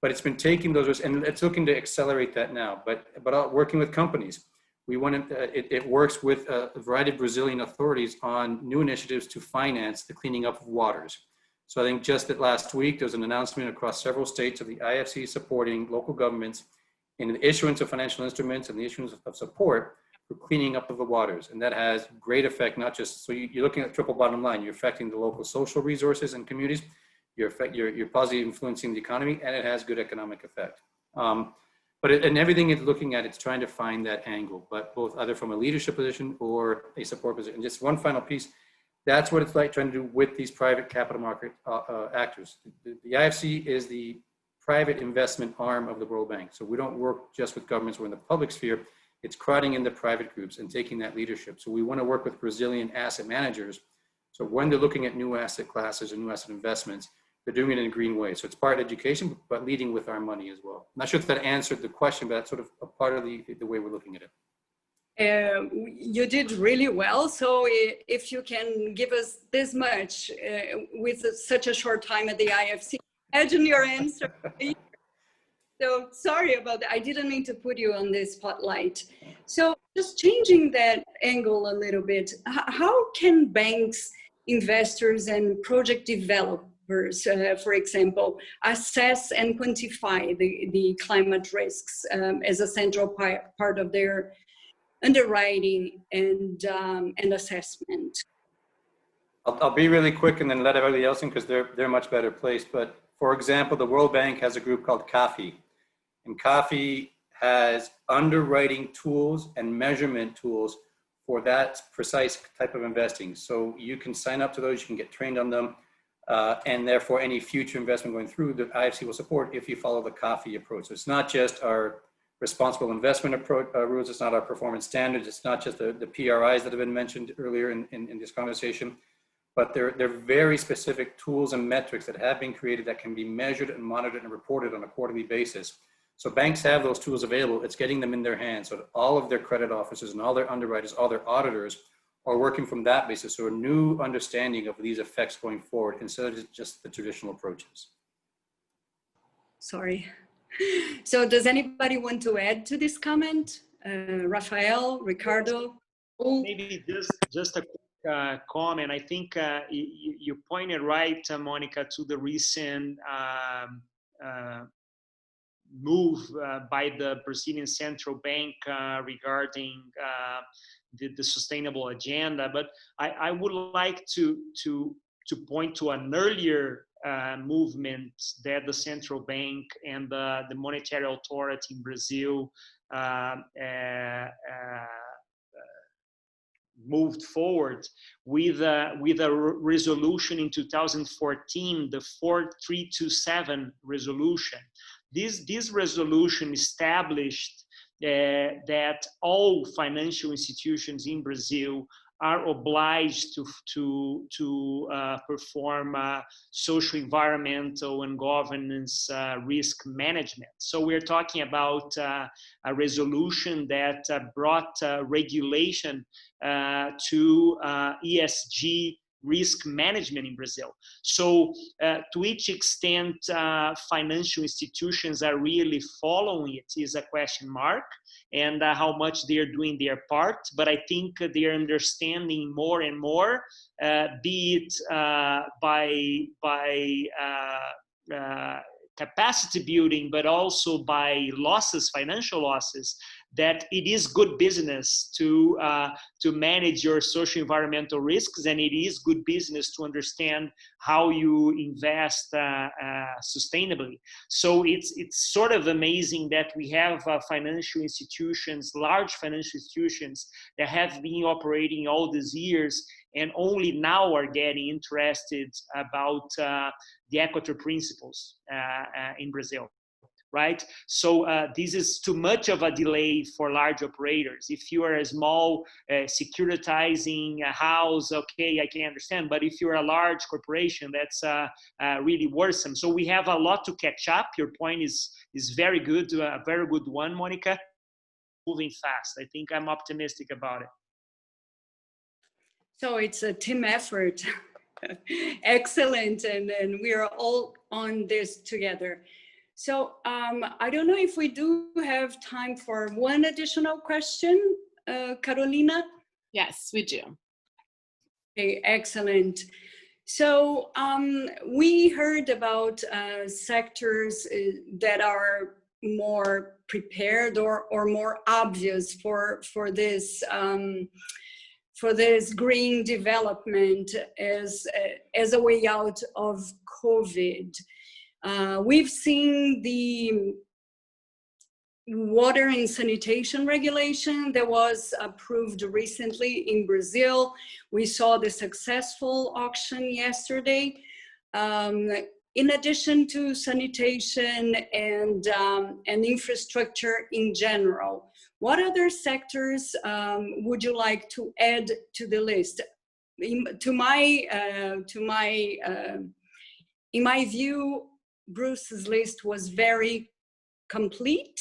But it's been taking those risks, and it's looking to accelerate that now. But working with companies, we want to, it works with a variety of Brazilian authorities on new initiatives to finance the cleaning up of waters. So I think just that last week, there was an announcement across several states of the IFC supporting local governments in the issuance of financial instruments and the issuance of support for cleaning up of the waters. And that has great effect, not just, so you're looking at triple bottom line, you're affecting the local social resources and communities, you're positively influencing the economy, and it has good economic effect. And everything it's looking at, it's trying to find that angle, but both either from a leadership position or a support position. And just one final piece, that's what it's like trying to do with these private capital market actors. The IFC is the private investment arm of the World Bank. So we don't work just with governments, we're in the public sphere. It's crowding in the private groups and taking that leadership. So we want to work with Brazilian asset managers. So when they're looking at new asset classes and new asset investments, they're doing it in a green way. So it's part education, but leading with our money as well. I'm not sure if that answered the question, but that's sort of a part of the way we're looking at it. You did really well. So if you can give us this much with such a short time at the IFC, imagine your answer. So sorry about that. I didn't mean to put you on this spotlight. So just changing that angle a little bit, how can banks, investors, and project developers, for example, assess and quantify the climate risks as a central part of their underwriting and assessment? I'll be really quick and then let everybody else in because they're much better placed. But for example, the World Bank has a group called CAFI, and CAFI has underwriting tools and measurement tools for that precise type of investing. So you can sign up to those, you can get trained on them, and therefore any future investment going through, the IFC will support if you follow the CAFI approach. So it's not just our responsible investment approach rules, it's not our performance standards, it's not just the PRIs that have been mentioned earlier in this conversation, but they're very specific tools and metrics that have been created that can be measured and monitored and reported on a quarterly basis. So banks have those tools available. It's getting them in their hands. So all of their credit officers and all their underwriters, all their auditors are working from that basis. So a new understanding of these effects going forward instead of just the traditional approaches. Sorry. So does anybody want to add to this comment? Rafael, Ricardo? Maybe just a quick comment. I think you pointed right, Monica, to the recent move by the Brazilian Central Bank regarding the sustainable agenda. But I would like to point to an earlier movement that the central bank and the monetary authority in Brazil moved forward with a resolution in 2014, the 4327 resolution. This resolution established that all financial institutions in Brazil are obliged to perform social, environmental, and governance risk management. So we're talking about a resolution that brought regulation to ESG risk management in Brazil. So to which extent financial institutions are really following it is a question mark, and how much they're doing their part. But I think they're understanding more and more, be it by capacity building, but also by losses, financial losses, that it is good business to manage your social environmental risks, and it is good business to understand how you invest sustainably. So it's sort of amazing that we have financial institutions, large financial institutions that have been operating all these years and only now are getting interested about the Equator principles in Brazil. Right? So this is too much of a delay for large operators. If you are a small securitizing a house, okay, I can understand. But if you're a large corporation, that's really worrisome. So we have a lot to catch up. Your point is very good, a very good one, Monica. Moving fast. I think I'm optimistic about it. So it's a team effort. Excellent. And we are all on this together. So I don't know if we do have time for one additional question, Carolina? Yes, we do. Okay, excellent. So we heard about sectors that are more prepared or more obvious for this green development as a way out of COVID. We've seen the water and sanitation regulation that was approved recently in Brazil. We saw the successful auction yesterday. In addition to sanitation and infrastructure in general, what other sectors would you like to add to the list? In my view, Bruce's list was very complete,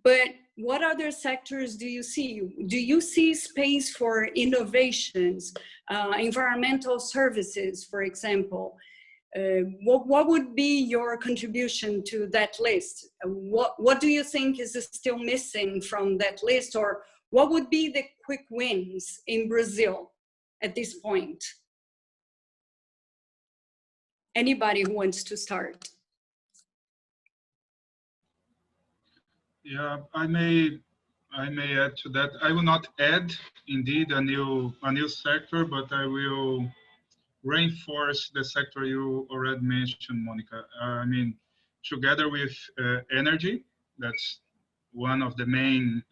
but what other sectors do you see? Do you see space for innovations, environmental services, for example? What would be your contribution to that list? What do you think is still missing from that list, or What would be the quick wins in Brazil at this point? Anybody who wants to start? Yeah, I may add to that. I will not add indeed a new sector, but I will reinforce the sector you already mentioned, Monica. I mean, together with energy, that's one of the main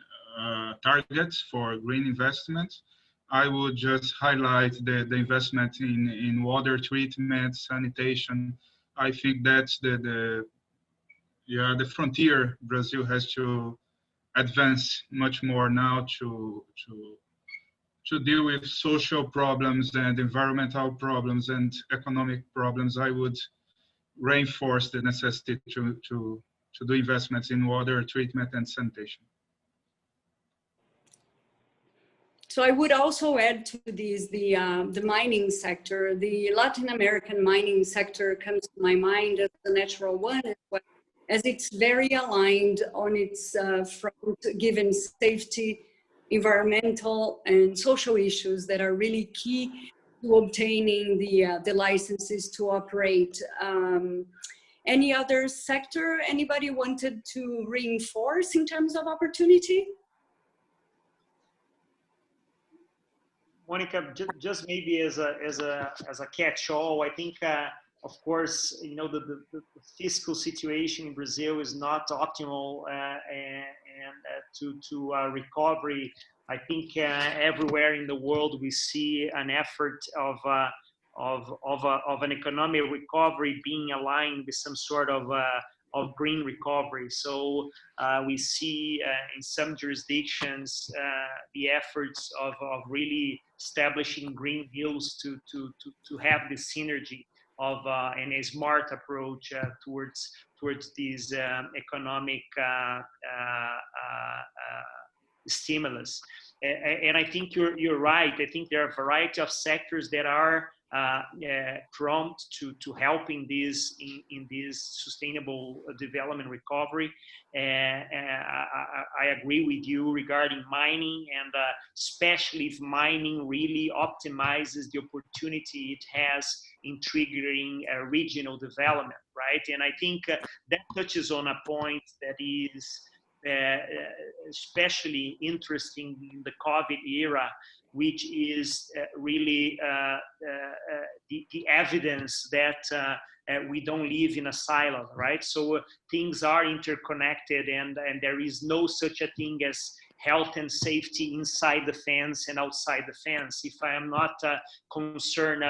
targets for green investments. I would just highlight the investment in water treatment, sanitation. I think that's the frontier Brazil has to advance much more now to deal with social problems and environmental problems and economic problems. I would reinforce the necessity to do investments in water treatment and sanitation. So I would also add to these the mining sector. The Latin American mining sector comes to my mind as a natural one, as it's very aligned on its front, given safety, environmental and social issues that are really key to obtaining the licenses to operate. Any other sector anybody wanted to reinforce in terms of opportunity? Monica, just maybe as a catch-all, I think, of course, you know, the fiscal situation in Brazil is not optimal, and to recovery, I think everywhere in the world we see an effort of an economic recovery being aligned with some sort of green recovery. So we see in some jurisdictions the efforts of really establishing green hills to have this synergy of and a smart approach towards these economic stimulus. And I think you're right. I think there are a variety of sectors that are prompt to helping this in this sustainable development recovery. I agree with you regarding mining, and especially if mining really optimizes the opportunity it has in triggering regional development, right? And I think that touches on a point that is especially interesting in the COVID era, which is really the evidence that we don't live in a silo, right? So things are interconnected, and there is no such a thing as health and safety inside the fence and outside the fence. If I am not concerned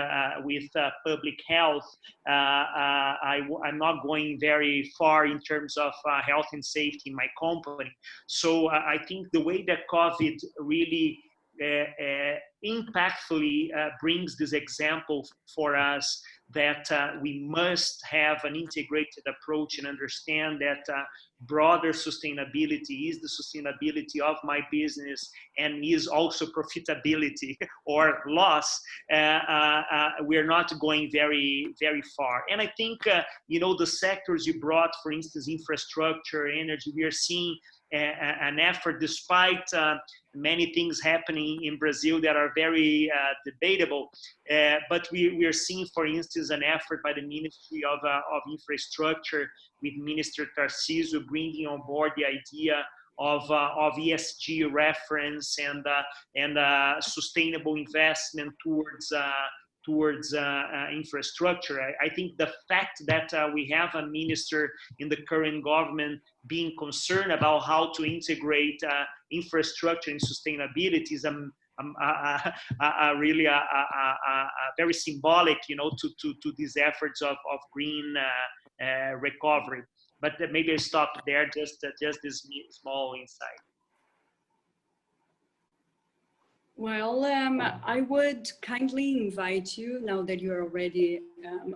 with public health, I'm not going very far in terms of health and safety in my company. So I think the way that COVID really impactfully brings this example for us that we must have an integrated approach and understand that broader sustainability is the sustainability of my business and is also profitability or loss. We're not going very, very far. And I think, you know, the sectors you brought, for instance, infrastructure, energy, we are seeing an effort, despite many things happening in Brazil that are very debatable. But we are seeing, for instance, an effort by the Ministry of Infrastructure with Minister Tarcísio bringing on board the idea of ESG reference and sustainable investment towards infrastructure. I think the fact that we have a minister in the current government being concerned about how to integrate infrastructure and sustainability is really very symbolic, you know, to these efforts of green recovery. But maybe I stop there, just this small insight. Well, I would kindly invite you, now that you're already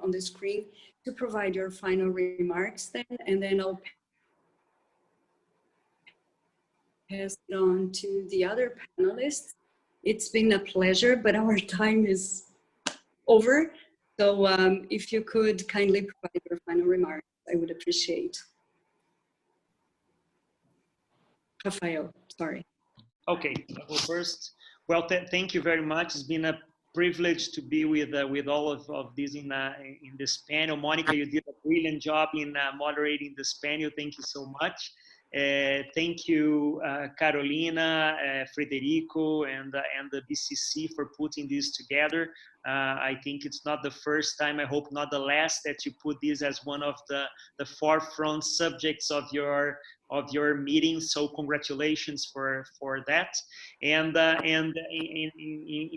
on the screen, to provide your final remarks then, and then I'll pass it on to the other panelists. It's been a pleasure, but our time is over. So if you could kindly provide your final remarks, I would appreciate. Rafael, sorry. Okay, I'll go first. Well, thank you very much. It's been a privilege to be with all of these in this panel. Monica, you did a brilliant job in moderating this panel. Thank you so much. Thank you, Carolina, Frederico, and the BCC for putting this together. I think it's not the first time, I hope not the last, that you put this as one of the forefront subjects of your meeting. So congratulations for that. And in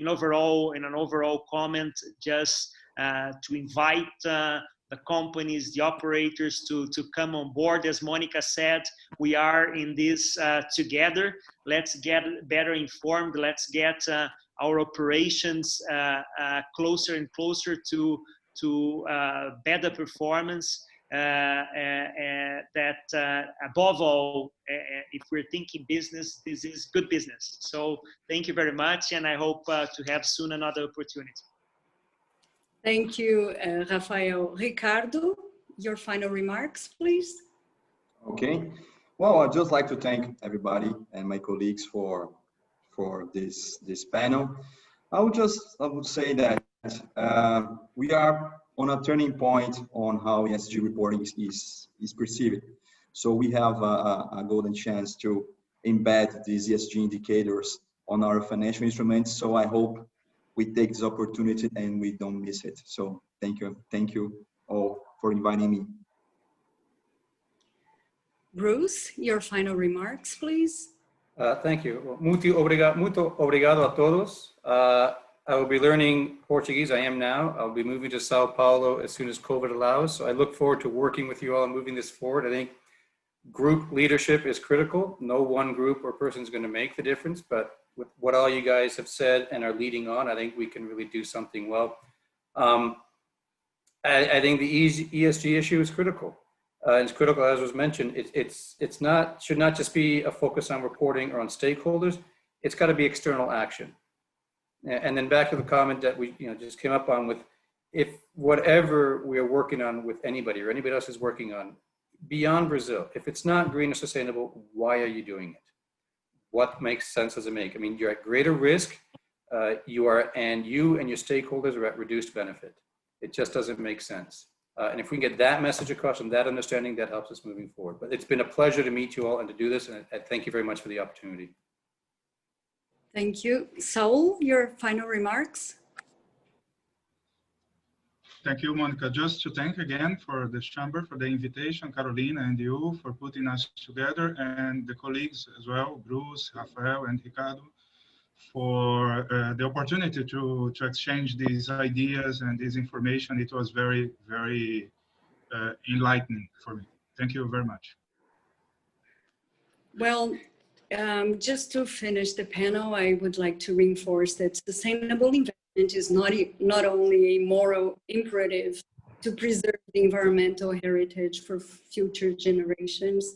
an overall comment, just to invite the companies, the operators to come on board. As Monica said, we are in this together. Let's get better informed. Let's get our operations closer and closer to better performance. That above all, if we're thinking business, this is good business. So thank you very much, and I hope to have soon another opportunity. Thank you, Rafael. Ricardo, your final remarks, please. Okay. Well, I'd just like to thank everybody and my colleagues for this panel. I would say that we are on a turning point on how ESG reporting is perceived. So we have a golden chance to embed these ESG indicators on our financial instruments. So I hope we take this opportunity and we don't miss it. So thank you all for inviting me. Bruce, your final remarks, please. Thank you. Well, muito obrigado a todos. I will be learning Portuguese. I am now. I'll be moving to Sao Paulo as soon as COVID allows. So I look forward to working with you all and moving this forward. I think group leadership is critical. No one group or person is going to make the difference, but with what all you guys have said and are leading on, I think we can really do something well. I think the ESG issue is critical. It's critical, as was mentioned. Should not just be a focus on reporting or on stakeholders. It's got to be external action. And then back to the comment that we just came up on with, if whatever we are working on with anybody or anybody else is working on beyond Brazil, if it's not green or sustainable, why are you doing it? What makes sense does it make? I mean, you're at greater risk. You and your stakeholders are at reduced benefit. It just doesn't make sense. And if we can get that message across and that understanding, that helps us moving forward. But it's been a pleasure to meet you all and to do this. And I thank you very much for the opportunity. Thank you. Saul, your final remarks. Thank you, Monica. Just to thank again for the Chamber for the invitation, Carolina and you for putting us together, and the colleagues as well, Bruce, Rafael, and Ricardo, for the opportunity to exchange these ideas and this information. It was very, very enlightening for me. Thank you very much. Well, just to finish the panel, I would like to reinforce that sustainable investment is not only a moral imperative to preserve the environmental heritage for future generations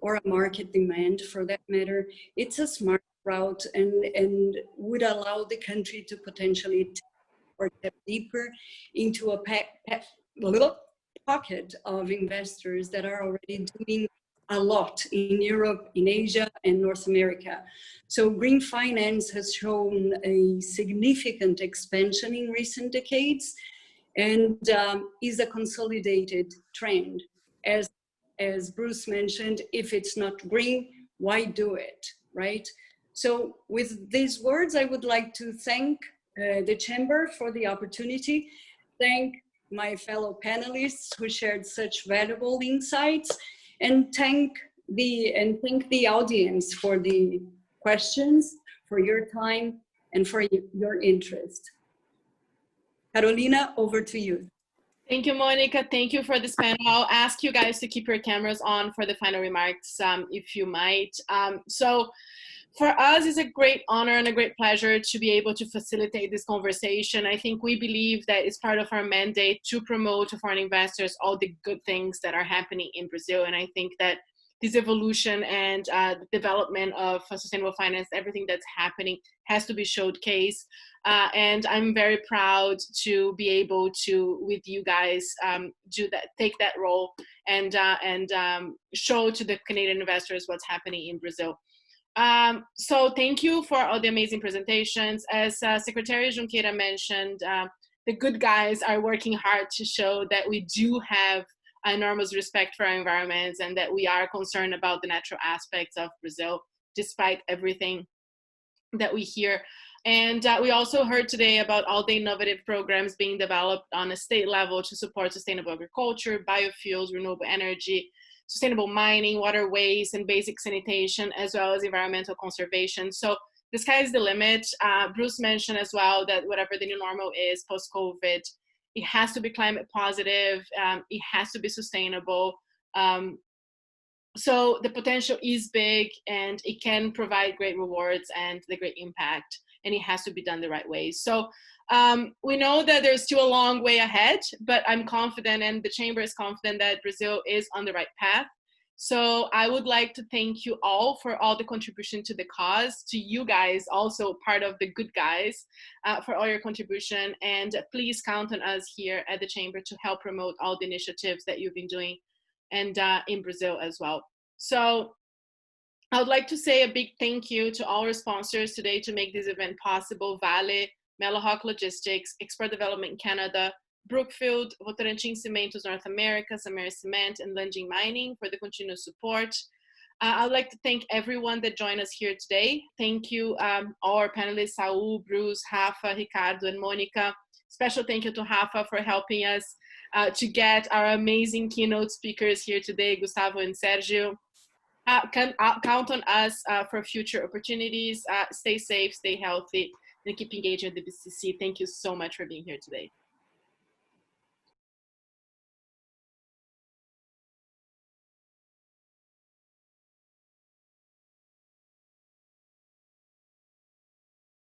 or a market demand for that matter. It's a smart route and would allow the country to potentially tap deeper into a little pocket of investors that are already doing a lot in Europe, in Asia, and North America. So green finance has shown a significant expansion in recent decades and is a consolidated trend. As Bruce mentioned, if it's not green, why do it, right? So with these words, I would like to thank the Chamber for the opportunity, thank my fellow panelists who shared such valuable insights, and thank the audience for the questions, for your time, and for your interest. Carolina, over to you. Thank you, Monica. Thank you for this panel. I'll ask you guys to keep your cameras on for the final remarks, if you might. So for us, it's a great honor and a great pleasure to be able to facilitate this conversation. I think we believe that it's part of our mandate to promote to foreign investors all the good things that are happening in Brazil. And I think that this evolution and the development of sustainable finance, everything that's happening has to be showcased. And I'm very proud to be able to, with you guys, take that role and show to the Canadian investors what's happening in Brazil. So thank you for all the amazing presentations. As Secretary Junqueira mentioned, the good guys are working hard to show that we do have enormous respect for our environments and that we are concerned about the natural aspects of Brazil, despite everything that we hear. And we also heard today about all the innovative programs being developed on a state level to support sustainable agriculture, biofuels, renewable energy, sustainable mining, waterways, and basic sanitation, as well as environmental conservation. So the sky is the limit. Bruce mentioned as well that whatever the new normal is post-COVID, it has to be climate positive, it has to be sustainable. So the potential is big and it can provide great rewards and the great impact, and it has to be done the right way. So we know that there's still a long way ahead, but I'm confident and the Chamber is confident that Brazil is on the right path. So I would like to thank you all for all the contribution to the cause, to you guys, also part of the good guys, for all your contribution. And please count on us here at the Chamber to help promote all the initiatives that you've been doing and in Brazil as well. So I would like to say a big thank you to all our sponsors today to make this event possible: Vale, Mellahawk Logistics, Export Development Canada, Brookfield, Votorantim Cimentos North America, Samara Cement, and Lanjing Mining for the continuous support. I'd like to thank everyone that joined us here today. Thank you, all our panelists, Saul, Bruce, Rafa, Ricardo, and Monica. Special thank you to Rafa for helping us to get our amazing keynote speakers here today, Gustavo and Sergio. Count on us for future opportunities. Stay safe, stay healthy, and keep engaged with the BCC. Thank you so much for being here today.